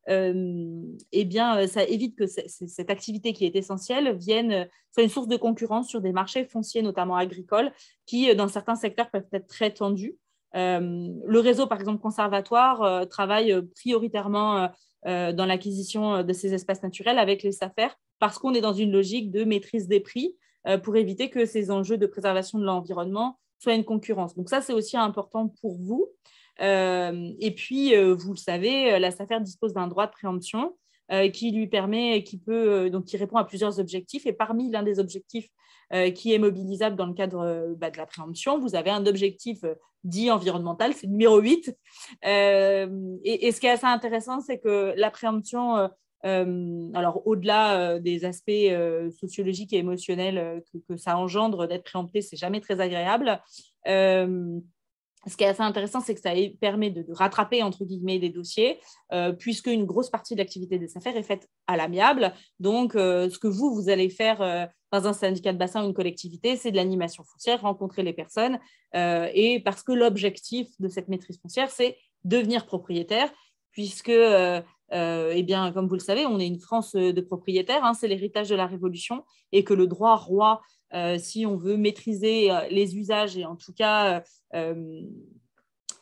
eh bien, ça évite que cette activité qui est essentielle soit une source de concurrence sur des marchés fonciers, notamment agricoles, qui, dans certains secteurs, peuvent être très tendus. Le réseau, par exemple, conservatoire, travaille prioritairement dans l'acquisition de ces espaces naturels avec les SAFER, parce qu'on est dans une logique de maîtrise des prix pour éviter que ces enjeux de préservation de l'environnement soit une concurrence. Donc ça, c'est aussi important pour vous. Et puis, vous le savez, la SAFER dispose d'un droit de préemption qui lui permet, qui répond à plusieurs objectifs. Et parmi l'un des objectifs qui est mobilisable dans le cadre de la préemption, vous avez un objectif dit environnemental, c'est le numéro 8. Et ce qui est assez intéressant, c'est que la préemption, alors au-delà des aspects sociologiques et émotionnels que ça engendre d'être préempté, c'est jamais très agréable. Ce qui est assez intéressant, c'est que ça permet de rattraper, entre guillemets, des dossiers, puisque une grosse partie de l'activité des SAFER est faite à l'amiable. Donc, ce que vous allez faire dans un syndicat de bassin ou une collectivité, c'est de l'animation foncière, rencontrer les personnes, et parce que l'objectif de cette maîtrise foncière, c'est devenir propriétaire, puisque, eh bien, comme vous le savez, on est une France de propriétaires, c'est l'héritage de la Révolution, et que le droit roi, si on veut maîtriser les usages et en tout cas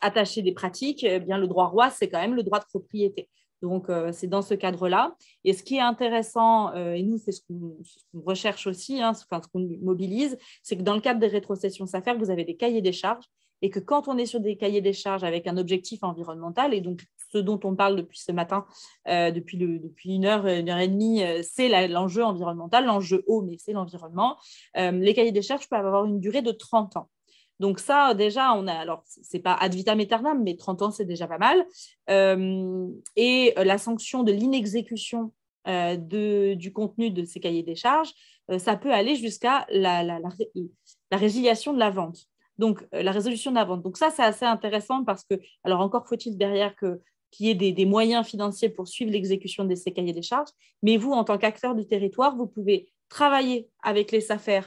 attacher des pratiques, eh bien, le droit roi, c'est quand même le droit de propriété. Donc, c'est dans ce cadre-là. Et ce qui est intéressant, et nous, c'est ce qu'on recherche aussi, ce qu'on mobilise, c'est que dans le cadre des rétrocessions SAFER, vous avez des cahiers des charges, et que quand on est sur des cahiers des charges avec un objectif environnemental, et donc ce dont on parle depuis ce matin, depuis une heure et demie, c'est l'enjeu environnemental, l'enjeu haut, mais c'est l'environnement. Les cahiers des charges peuvent avoir une durée de 30 ans. Donc ça, déjà, alors, ce n'est pas ad vitam aeternam, mais 30 ans, c'est déjà pas mal. Et la sanction de l'inexécution du contenu de ces cahiers des charges, ça peut aller jusqu'à la résiliation de la vente. Donc, la résolution de la vente. Donc ça, c'est assez intéressant parce que, alors encore faut-il derrière qu'il y ait des moyens financiers pour suivre l'exécution de ces cahiers des charges, mais vous, en tant qu'acteur du territoire, vous pouvez travailler avec les SAFER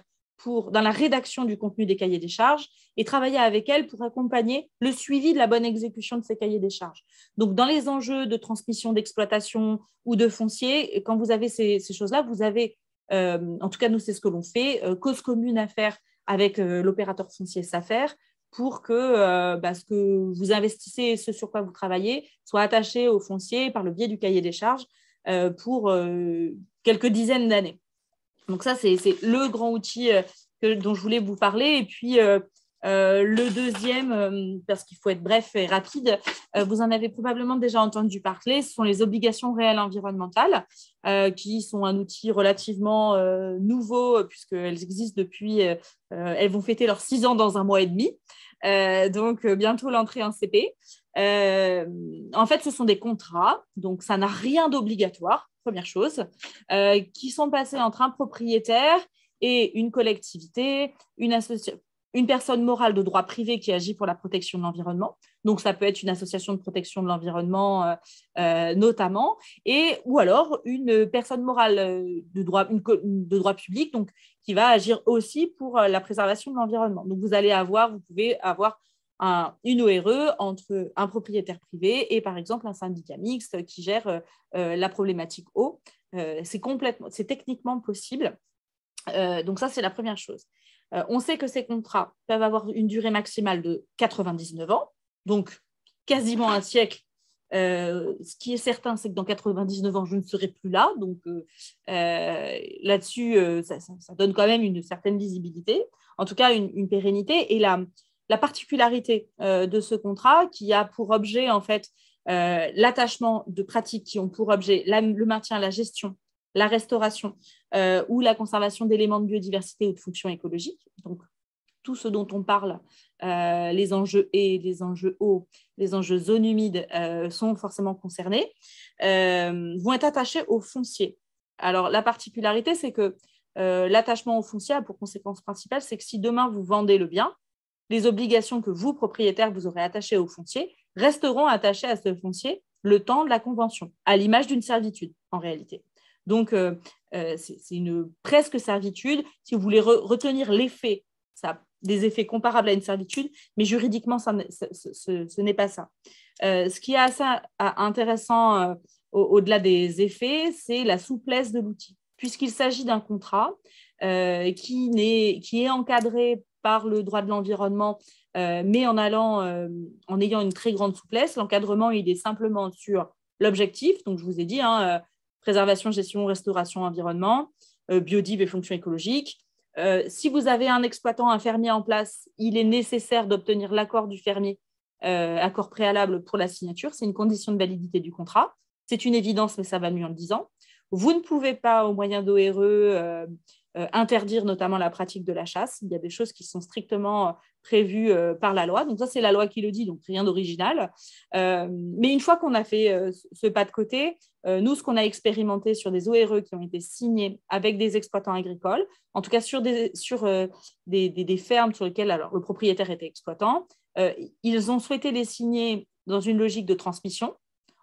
dans la rédaction du contenu des cahiers des charges et travailler avec elles pour accompagner le suivi de la bonne exécution de ces cahiers des charges. Donc, dans les enjeux de transmission, d'exploitation ou de foncier, quand vous avez ces choses-là, vous avez, en tout cas, nous, c'est ce que l'on fait, cause commune à faire avec l'opérateur foncier SAFER pour que ce que vous investissez et ce sur quoi vous travaillez soit attaché au foncier par le biais du cahier des charges pour quelques dizaines d'années. Donc ça, c'est le grand outil dont je voulais vous parler. Et puis, le deuxième, parce qu'il faut être bref et rapide, vous en avez probablement déjà entendu parler, ce sont les obligations réelles environnementales, qui sont un outil relativement nouveau, puisqu'elles existent depuis, elles vont fêter leurs 6 ans dans un mois et demi, donc bientôt l'entrée en CP. En fait, ce sont des contrats, donc ça n'a rien d'obligatoire, première chose, qui sont passés entre un propriétaire et une collectivité, une personne morale de droit privé qui agit pour la protection de l'environnement. Donc, ça peut être une association de protection de l'environnement notamment, ou alors une personne morale de droit public, donc, qui va agir aussi pour la préservation de l'environnement. Donc, vous pouvez avoir une ORE entre un propriétaire privé et, par exemple, un syndicat mixte qui gère la problématique eau. C'est techniquement possible. Donc, ça, c'est la première chose. On sait que ces contrats peuvent avoir une durée maximale de 99 ans, donc quasiment un siècle. Ce qui est certain, c'est que dans 99 ans, je ne serai plus là. Donc là-dessus, ça donne quand même une certaine visibilité, en tout cas une pérennité. Et la particularité de ce contrat, qui a pour objet en fait l'attachement de pratiques qui ont pour objet le maintien, la gestion, la restauration ou la conservation d'éléments de biodiversité ou de fonctions écologiques. Donc, tout ce dont on parle, les enjeux les enjeux eau, les enjeux zones humides sont forcément concernés, vont être attachés au foncier. Alors, la particularité, c'est que l'attachement au foncier a pour conséquence principale, c'est que si demain vous vendez le bien, les obligations que vous, propriétaire, vous aurez attachées au foncier resteront attachées à ce foncier le temps de la convention, à l'image d'une servitude en réalité. Donc, c'est une presque servitude. Si vous voulez retenir l'effet, ça a des effets comparables à une servitude, mais juridiquement, ce n'est pas ça. Ce qui est assez intéressant au-delà des effets, c'est la souplesse de l'outil, puisqu'il s'agit d'un contrat qui est encadré par le droit de l'environnement, mais en ayant une très grande souplesse. L'encadrement, il est simplement sur l'objectif, donc je vous ai dit, préservation, gestion, restauration, environnement, biodive et fonctions écologiques. Si vous avez un exploitant, un fermier en place, il est nécessaire d'obtenir l'accord du fermier, accord préalable pour la signature. C'est une condition de validité du contrat. C'est une évidence, mais ça va mieux en le disant. Vous ne pouvez pas, au moyen d'ORE, interdire notamment la pratique de la chasse. Il y a des choses qui sont strictement prévues par la loi. Donc ça, c'est la loi qui le dit, donc rien d'original. Mais une fois qu'on a fait ce pas de côté, nous, ce qu'on a expérimenté sur des ORE qui ont été signés avec des exploitants agricoles, en tout cas sur des fermes sur lesquelles alors, le propriétaire était exploitant, ils ont souhaité les signer dans une logique de transmission,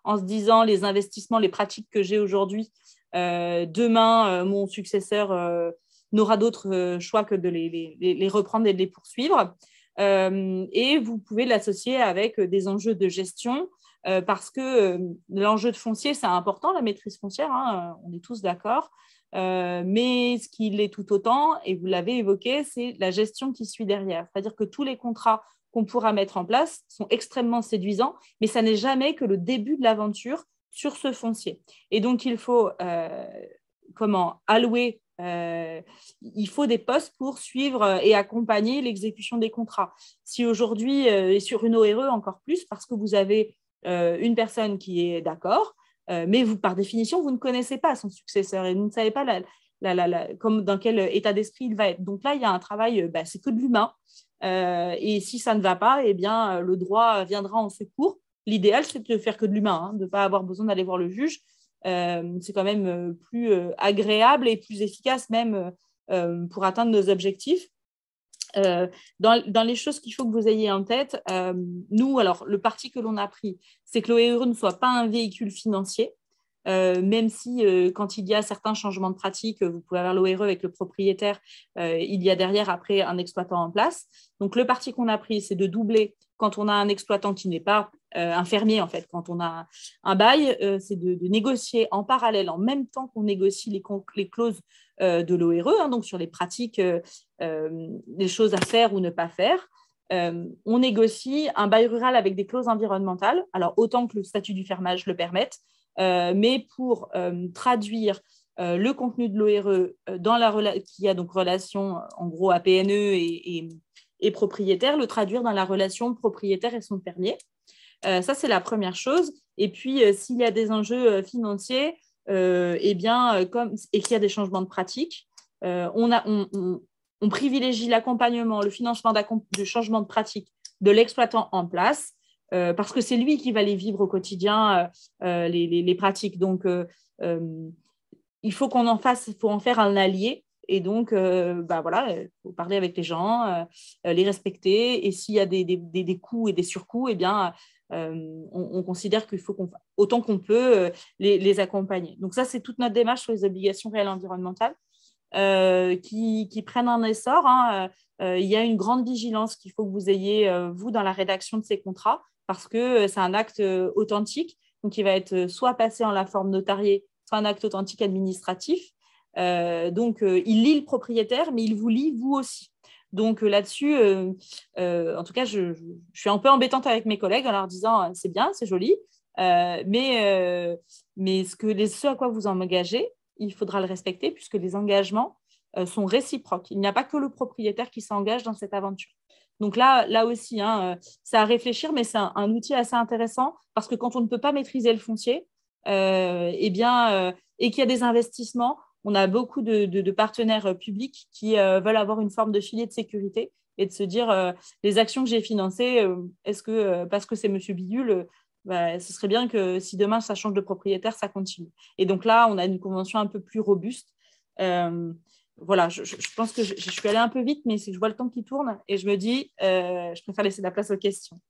en se disant les investissements, les pratiques que j'ai aujourd'hui, demain, mon successeur n'aura d'autre choix que de les reprendre et de les poursuivre. Et vous pouvez l'associer avec des enjeux de gestion, parce que l'enjeu de foncier, c'est important, la maîtrise foncière, on est tous d'accord, mais ce qui l'est tout autant, et vous l'avez évoqué, c'est la gestion qui suit derrière. C'est-à-dire que tous les contrats qu'on pourra mettre en place sont extrêmement séduisants, mais ça n'est jamais que le début de l'aventure sur ce foncier. Et donc, il faut allouer, il faut des postes pour suivre et accompagner l'exécution des contrats. Si aujourd'hui, et sur une ORE encore plus, parce que vous avez une personne qui est d'accord, mais vous, par définition, vous ne connaissez pas son successeur et vous ne savez pas dans quel état d'esprit il va être. Donc là, il y a un travail, c'est que de l'humain. Et si ça ne va pas, eh bien, le droit viendra en secours. L'idéal, c'est de faire que de l'humain, de ne pas avoir besoin d'aller voir le juge. C'est quand même plus agréable et plus efficace même pour atteindre nos objectifs. Dans les choses qu'il faut que vous ayez en tête, nous, alors, le parti que l'on a pris, c'est que l'ORE ne soit pas un véhicule financier, même si quand il y a certains changements de pratique, vous pouvez avoir l'ORE avec le propriétaire, il y a derrière après un exploitant en place. Donc le parti qu'on a pris, c'est de doubler quand on a un exploitant qui n'est pas un fermier, en fait, quand on a un bail, c'est de négocier en parallèle, en même temps qu'on négocie les clauses de l'ORE, donc sur les pratiques, les choses à faire ou ne pas faire. On négocie un bail rural avec des clauses environnementales, alors autant que le statut du fermage le permette, mais pour traduire le contenu de l'ORE qui a donc relation en gros à PNE et propriétaire, le traduire dans la relation propriétaire et son fermier. Ça, c'est la première chose. Et puis, s'il y a des enjeux financiers et qu'il y a des changements de pratique, on privilégie l'accompagnement, le financement du changement de pratique de l'exploitant en place, parce que c'est lui qui va les vivre au quotidien, les pratiques. Donc, il faut qu'on en fasse, il faut en faire un allié. Et donc, il faut parler avec les gens, les respecter. Et s'il y a des coûts et des surcoûts, on considère qu'il faut autant qu'on peut les accompagner. Donc ça, c'est toute notre démarche sur les obligations réelles environnementales qui prennent un essor. Il y a une grande vigilance qu'il faut que vous ayez, vous, dans la rédaction de ces contrats, parce que c'est un acte authentique, donc il va être soit passé en la forme notariée, soit un acte authentique administratif. Donc, il lit le propriétaire, mais il vous lit vous aussi. Donc là-dessus, en tout cas, je suis un peu embêtante avec mes collègues en leur disant c'est bien, c'est joli, mais ce à quoi vous engagez, il faudra le respecter puisque les engagements sont réciproques. Il n'y a pas que le propriétaire qui s'engage dans cette aventure. Donc là aussi, c'est à réfléchir, mais c'est un outil assez intéressant parce que quand on ne peut pas maîtriser le foncier, et qu'il y a des investissements, on a beaucoup de partenaires publics qui veulent avoir une forme de filet de sécurité et de se dire les actions que j'ai financées, est-ce que parce que c'est monsieur Bidule, ce serait bien que si demain ça change de propriétaire, ça continue. Et donc là, on a une convention un peu plus robuste. Voilà, je pense que je suis allée un peu vite, mais c'est que je vois le temps qui tourne et je me dis, je préfère laisser la place aux questions.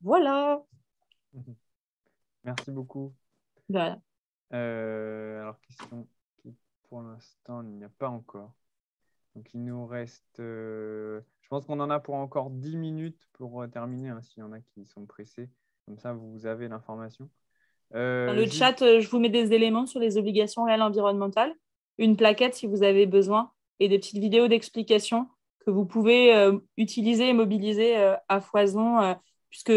Voilà. Merci beaucoup. Voilà. Alors, question qui, pour l'instant, il n'y a pas encore. Donc, il nous reste... je pense qu'on en a pour encore 10 minutes pour terminer, s'il y en a qui sont pressés. Comme ça, vous avez l'information. Dans le chat, je vous mets des éléments sur les obligations réelles environnementales, une plaquette si vous avez besoin, et des petites vidéos d'explication que vous pouvez utiliser et mobiliser à foison, puisque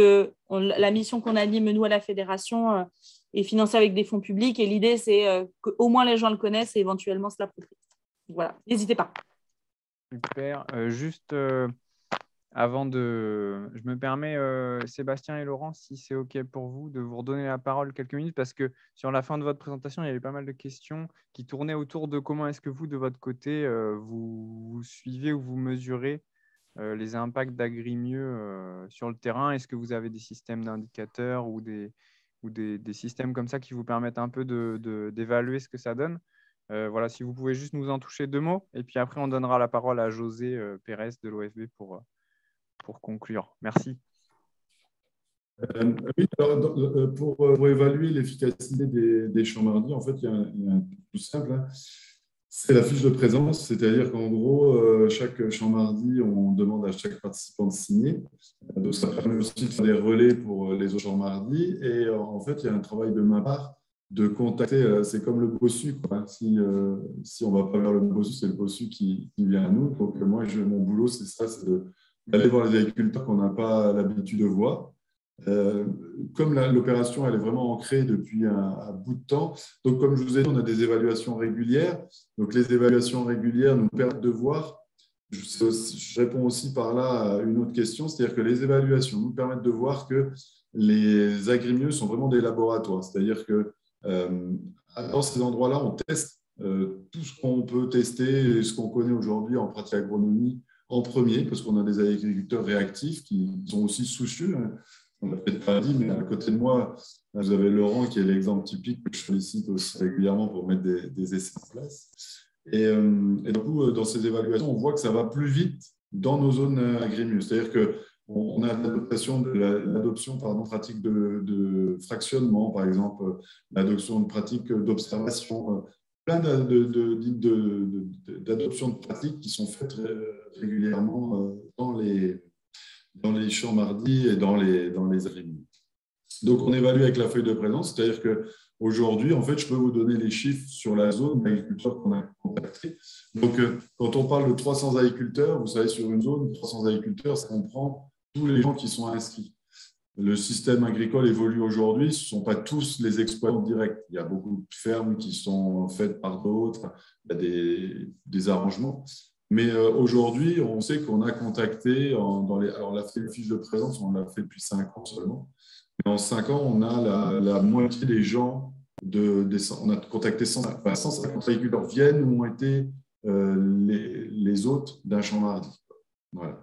la mission qu'on anime, nous, à la Fédération, est financée avec des fonds publics, et l'idée, c'est qu'au moins les gens le connaissent et éventuellement se l'approprient. Voilà, n'hésitez pas. Super. Juste... avant de... Je me permets, Sébastien et Laurent, si c'est OK pour vous, de vous redonner la parole quelques minutes, parce que sur la fin de votre présentation, il y avait pas mal de questions qui tournaient autour de comment est-ce que vous, de votre côté, vous suivez ou vous mesurez les impacts d'Agri-Mieux sur le terrain. Est-ce que vous avez des systèmes d'indicateurs ou des systèmes comme ça qui vous permettent un peu d'évaluer ce que ça donne? Voilà, si vous pouvez juste nous en toucher 2 mots, et puis après, on donnera la parole à José Pérez de l'OFB pour conclure. Merci. Oui, alors, pour évaluer l'efficacité des champs-mardis, en fait, il y a un truc plus simple. C'est la fiche de présence, c'est-à-dire qu'en gros, chaque champ-mardi, on demande à chaque participant de signer. Donc, ça permet aussi de faire des relais pour les autres champs-mardis. Et en fait, il y a un travail de ma part de contacter, c'est comme le bossu, quoi. Si on ne va pas vers le bossu, c'est le bossu qui vient à nous. Donc, moi, mon boulot, c'est ça, c'est d'aller voir les agriculteurs qu'on n'a pas l'habitude de voir. Comme l'opération elle est vraiment ancrée depuis un bout de temps, donc comme je vous ai dit, on a des évaluations régulières. Donc les évaluations régulières nous permettent de voir, je réponds aussi par là à une autre question, c'est-à-dire que les évaluations nous permettent de voir que les Agri-Mieux sont vraiment des laboratoires, c'est-à-dire que dans ces endroits-là, on teste tout ce qu'on peut tester et ce qu'on connaît aujourd'hui en pratique agronomie en premier, parce qu'on a des agriculteurs réactifs qui sont aussi soucieux. On ne l'a peut-être pas dit, mais à côté de moi, vous avez Laurent qui est l'exemple typique que je félicite aussi régulièrement pour mettre des essais en place. Et du coup, dans ces évaluations, on voit que ça va plus vite dans nos zones Agri-Mieux. C'est-à-dire qu'on a l'adoption pratique de fractionnement, par exemple, l'adoption de pratiques d'observation, plein d'adoptions de pratiques qui sont faites régulièrement dans les champs-mardis et dans les Agri-Mieux. Donc, on évalue avec la feuille de présence, c'est-à-dire qu'aujourd'hui, en fait, je peux vous donner les chiffres sur la zone d'agriculteurs qu'on a contactés. Donc, quand on parle de 300 agriculteurs, vous savez, sur une zone, 300 agriculteurs, ça comprend tous les gens qui sont inscrits. le système agricole évolue aujourd'hui. Ce ne sont pas tous les exploitants directs. Il y a beaucoup de fermes qui sont faites par d'autres. Il y a des arrangements. Mais aujourd'hui, on sait qu'on a contacté, alors on a fait une fiche de présence, on l'a fait depuis 5 ans seulement. Mais en 5 ans, on a la moitié des gens, on a contacté 150 agriculteurs viennent où ont été les hôtes d'un champ mardi. Voilà.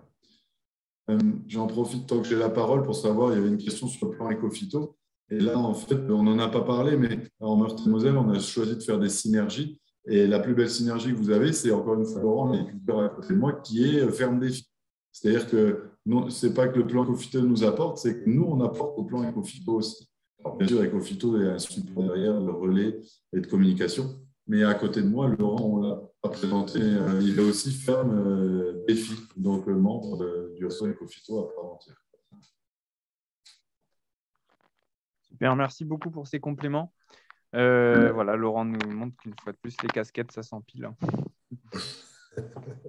J'en profite tant que j'ai la parole pour savoir, il y avait une question sur le plan éco-phyto. Et là, en fait, on n'en a pas parlé, mais en Meurthe-et-Moselle, on a choisi de faire des synergies. Et la plus belle synergie que vous avez, c'est encore une fois Laurent, l'agriculteur à côté de moi, qui est Ferme Défi. C'est-à-dire que ce n'est pas que le plan éco-phyto nous apporte, c'est que nous, on apporte au plan éco-phyto aussi. Alors, bien sûr, éco-phyto est un support derrière, le relais et de communication. Mais à côté de moi, Laurent, on l'a pas présenté, il est aussi Ferme Défi, donc membre du réseau éco-phyto à part entière. Super, merci beaucoup pour ces compléments. Voilà, Laurent nous montre qu'une fois de plus, les casquettes, ça s'empile.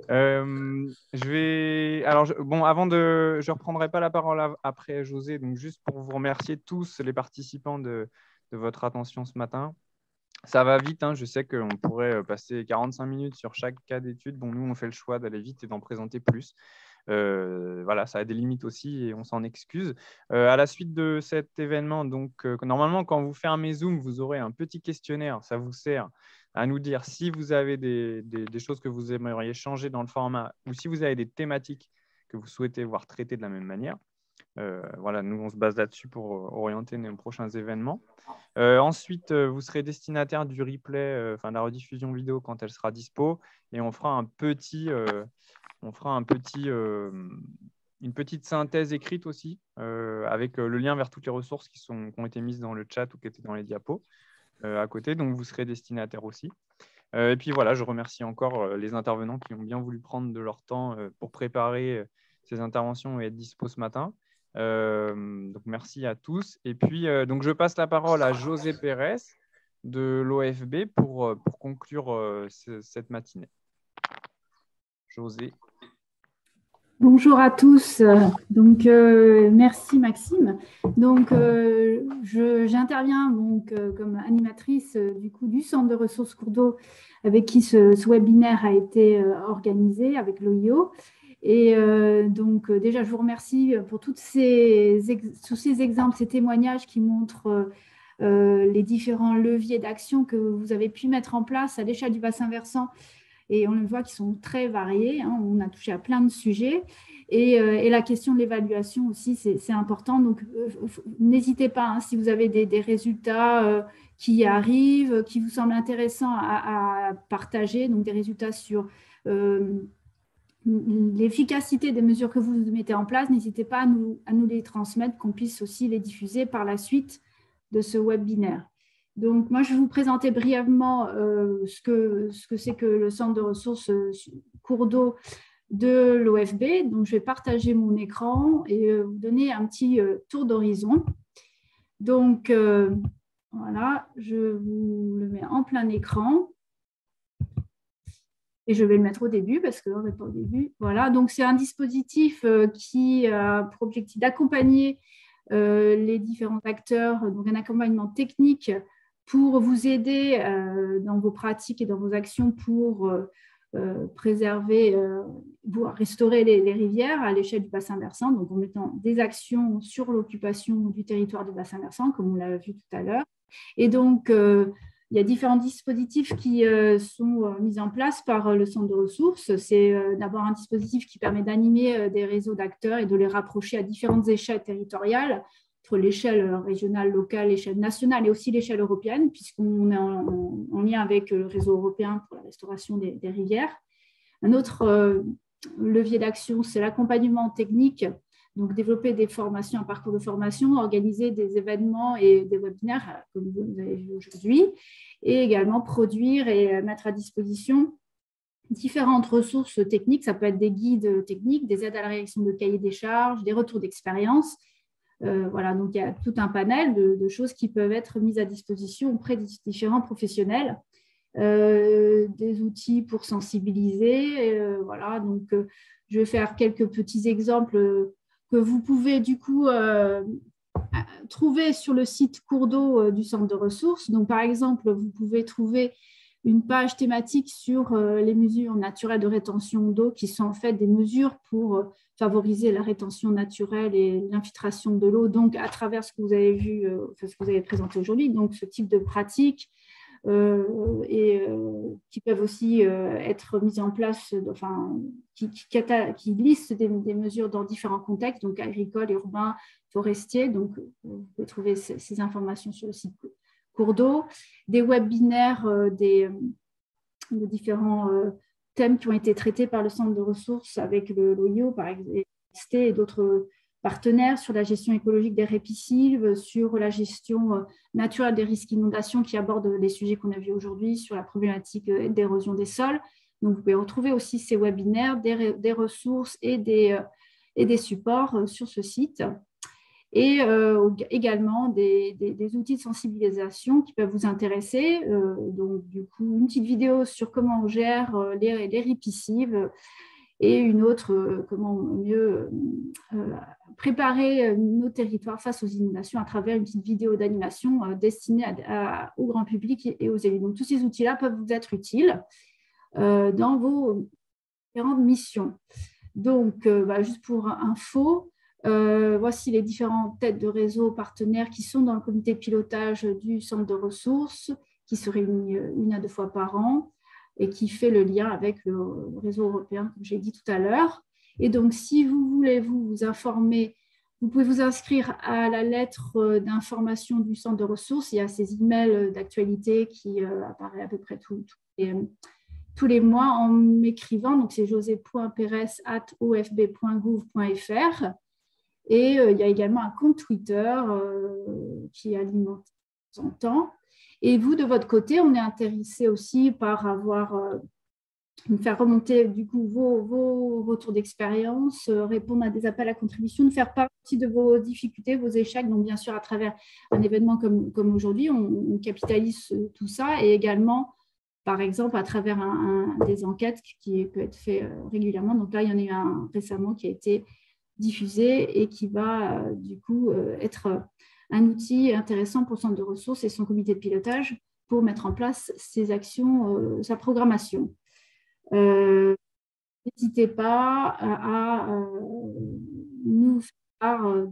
Je reprendrai pas la parole après José, donc juste pour vous remercier tous les participants de votre attention ce matin. Ça va vite, hein, je sais qu'on pourrait passer 45 minutes sur chaque cas d'étude. Bon, nous, on fait le choix d'aller vite et d'en présenter plus. Voilà, ça a des limites aussi et on s'en excuse. À la suite de cet événement, donc normalement, quand vous fermez Zoom, vous aurez un petit questionnaire. Ça vous sert à nous dire si vous avez des choses que vous aimeriez changer dans le format ou si vous avez des thématiques que vous souhaitez voir traitées de la même manière. Voilà, nous, on se base là-dessus pour orienter nos prochains événements. Ensuite, vous serez destinataire du replay, de la rediffusion vidéo quand elle sera dispo, et on fera une petite synthèse écrite aussi, avec le lien vers toutes les ressources qui ont été mises dans le chat ou qui étaient dans les diapos à côté, donc vous serez destinataire aussi. Et puis voilà, je remercie encore les intervenants qui ont bien voulu prendre de leur temps pour préparer ces interventions et être dispo ce matin. Donc merci à tous. Et puis, donc je passe la parole à José Pérez de l'OFB pour conclure cette matinée. José. Bonjour à tous. Donc, merci Maxime. Donc, j'interviens comme animatrice du centre de ressources cours d'eau avec qui ce webinaire a été organisé avec l'OIO. Et donc, déjà, je vous remercie pour tous ces exemples, ces témoignages qui montrent les différents leviers d'action que vous avez pu mettre en place à l'échelle du bassin versant. Et on le voit qui sont très variés. Hein, on a touché à plein de sujets. Et la question de l'évaluation aussi, c'est important. Donc, n'hésitez pas, hein, si vous avez des résultats qui arrivent, qui vous semblent intéressants à partager, donc des résultats sur l'efficacité des mesures que vous mettez en place, n'hésitez pas à nous les transmettre, qu'on puisse aussi les diffuser par la suite de ce webinaire. Donc, moi, je vais vous présenter brièvement ce que c'est que le centre de ressources cours d'eau de l'OFB. Donc, je vais partager mon écran et vous donner un petit tour d'horizon. Donc, voilà, je vous le mets en plein écran. Et je vais le mettre au début parce qu'on n'est pas au début. Voilà, donc c'est un dispositif qui a pour objectif d'accompagner les différents acteurs, donc un accompagnement technique pour vous aider dans vos pratiques et dans vos actions pour préserver, restaurer les rivières à l'échelle du bassin versant, donc en mettant des actions sur l'occupation du territoire du bassin versant, comme on l'a vu tout à l'heure. Et donc, il y a différents dispositifs qui sont mis en place par le centre de ressources. C'est d'abord un dispositif qui permet d'animer des réseaux d'acteurs et de les rapprocher à différentes échelles territoriales, entre l'échelle régionale, locale, l'échelle nationale et aussi l'échelle européenne, puisqu'on est en lien avec le réseau européen pour la restauration des rivières. Un autre levier d'action, c'est l'accompagnement technique. Donc, développer des formations, un parcours de formation, organiser des événements et des webinaires, comme vous avez vu aujourd'hui, et également produire et mettre à disposition différentes ressources techniques. Ça peut être des guides techniques, des aides à la rédaction de cahiers des charges, des retours d'expérience. Voilà, donc il y a tout un panel de choses qui peuvent être mises à disposition auprès des différents professionnels. Des outils pour sensibiliser. Voilà, donc je vais faire quelques petits exemples que vous pouvez du coup trouver sur le site cours d'eau du centre de ressources. Donc, par exemple, vous pouvez trouver une page thématique sur les mesures naturelles de rétention d'eau qui sont en fait des mesures pour favoriser la rétention naturelle et l'infiltration de l'eau, donc à travers ce que vous avez vu, ce que vous avez présenté aujourd'hui, donc ce type de pratiques qui peuvent aussi être mises en place, qui listent des mesures dans différents contextes, donc agricoles, urbains, forestiers. Donc, vous pouvez trouver ces informations sur le site cours d'eau, des webinaires de différents thèmes qui ont été traités par le centre de ressources avec l'OIO, par exemple, et d'autres partenaires sur la gestion écologique des répicives, sur la gestion naturelle des risques d'inondation qui abordent les sujets qu'on a vus aujourd'hui, sur la problématique d'érosion des sols. Donc, vous pouvez retrouver aussi ces webinaires, des ressources et des supports sur ce site. Et également des outils de sensibilisation qui peuvent vous intéresser. Donc, du coup, une petite vidéo sur comment on gère les répicives et une autre, comment mieux préparer nos territoires face aux inondations à travers une petite vidéo d'animation destinée au grand public et aux élus. Donc, tous ces outils-là peuvent vous être utiles dans vos différentes missions. Donc, juste pour info, voici les différentes têtes de réseau partenaires qui sont dans le comité de pilotage du centre de ressources, qui se réunit 1 à 2 fois par an et qui fait le lien avec le réseau européen, comme j'ai dit tout à l'heure. Et donc, si vous voulez vous informer, vous pouvez vous inscrire à la lettre d'information du centre de ressources. Il y a ces emails d'actualité qui apparaissent à peu près tous les mois en m'écrivant. Donc, c'est josé.perez@ofb.gouv.fr. Et il y a également un compte Twitter qui alimente de temps en temps. Et vous, de votre côté, on est intéressé aussi par nous faire remonter du coup vos retours d'expérience, répondre à des appels à contribution, nous faire part aussi de vos difficultés, vos échecs. Donc, bien sûr, à travers un événement comme aujourd'hui, on capitalise tout ça et également, par exemple, à travers des enquêtes qui peut être fait régulièrement. Donc là, il y en a eu un récemment qui a été diffusé et qui va du coup être un outil intéressant pour le centre de ressources et son comité de pilotage pour mettre en place ses actions, sa programmation. N'hésitez pas à nous faire part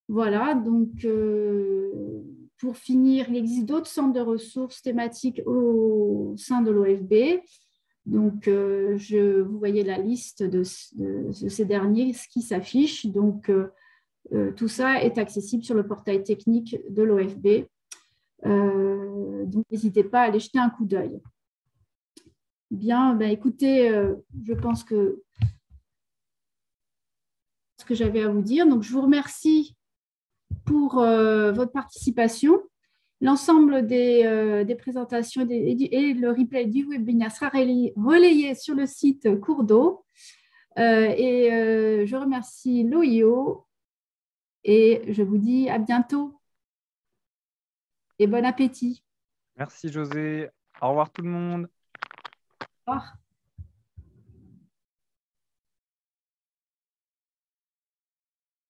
Voilà, donc pour finir, il existe d'autres centres de ressources thématiques au sein de l'OFB. Donc, vous voyez la liste de ces derniers, ce qui s'affiche. Donc, tout ça est accessible sur le portail technique de l'OFB. Donc, n'hésitez pas à aller jeter un coup d'œil. Bien, écoutez, je pense que ce que j'avais à vous dire. Donc, je vous remercie pour votre participation. L'ensemble des présentations et le replay du webinaire sera relayé sur le site cours d'eau. Je remercie l'OIO et je vous dis à bientôt et bon appétit. Merci José. Au revoir tout le monde. Au revoir.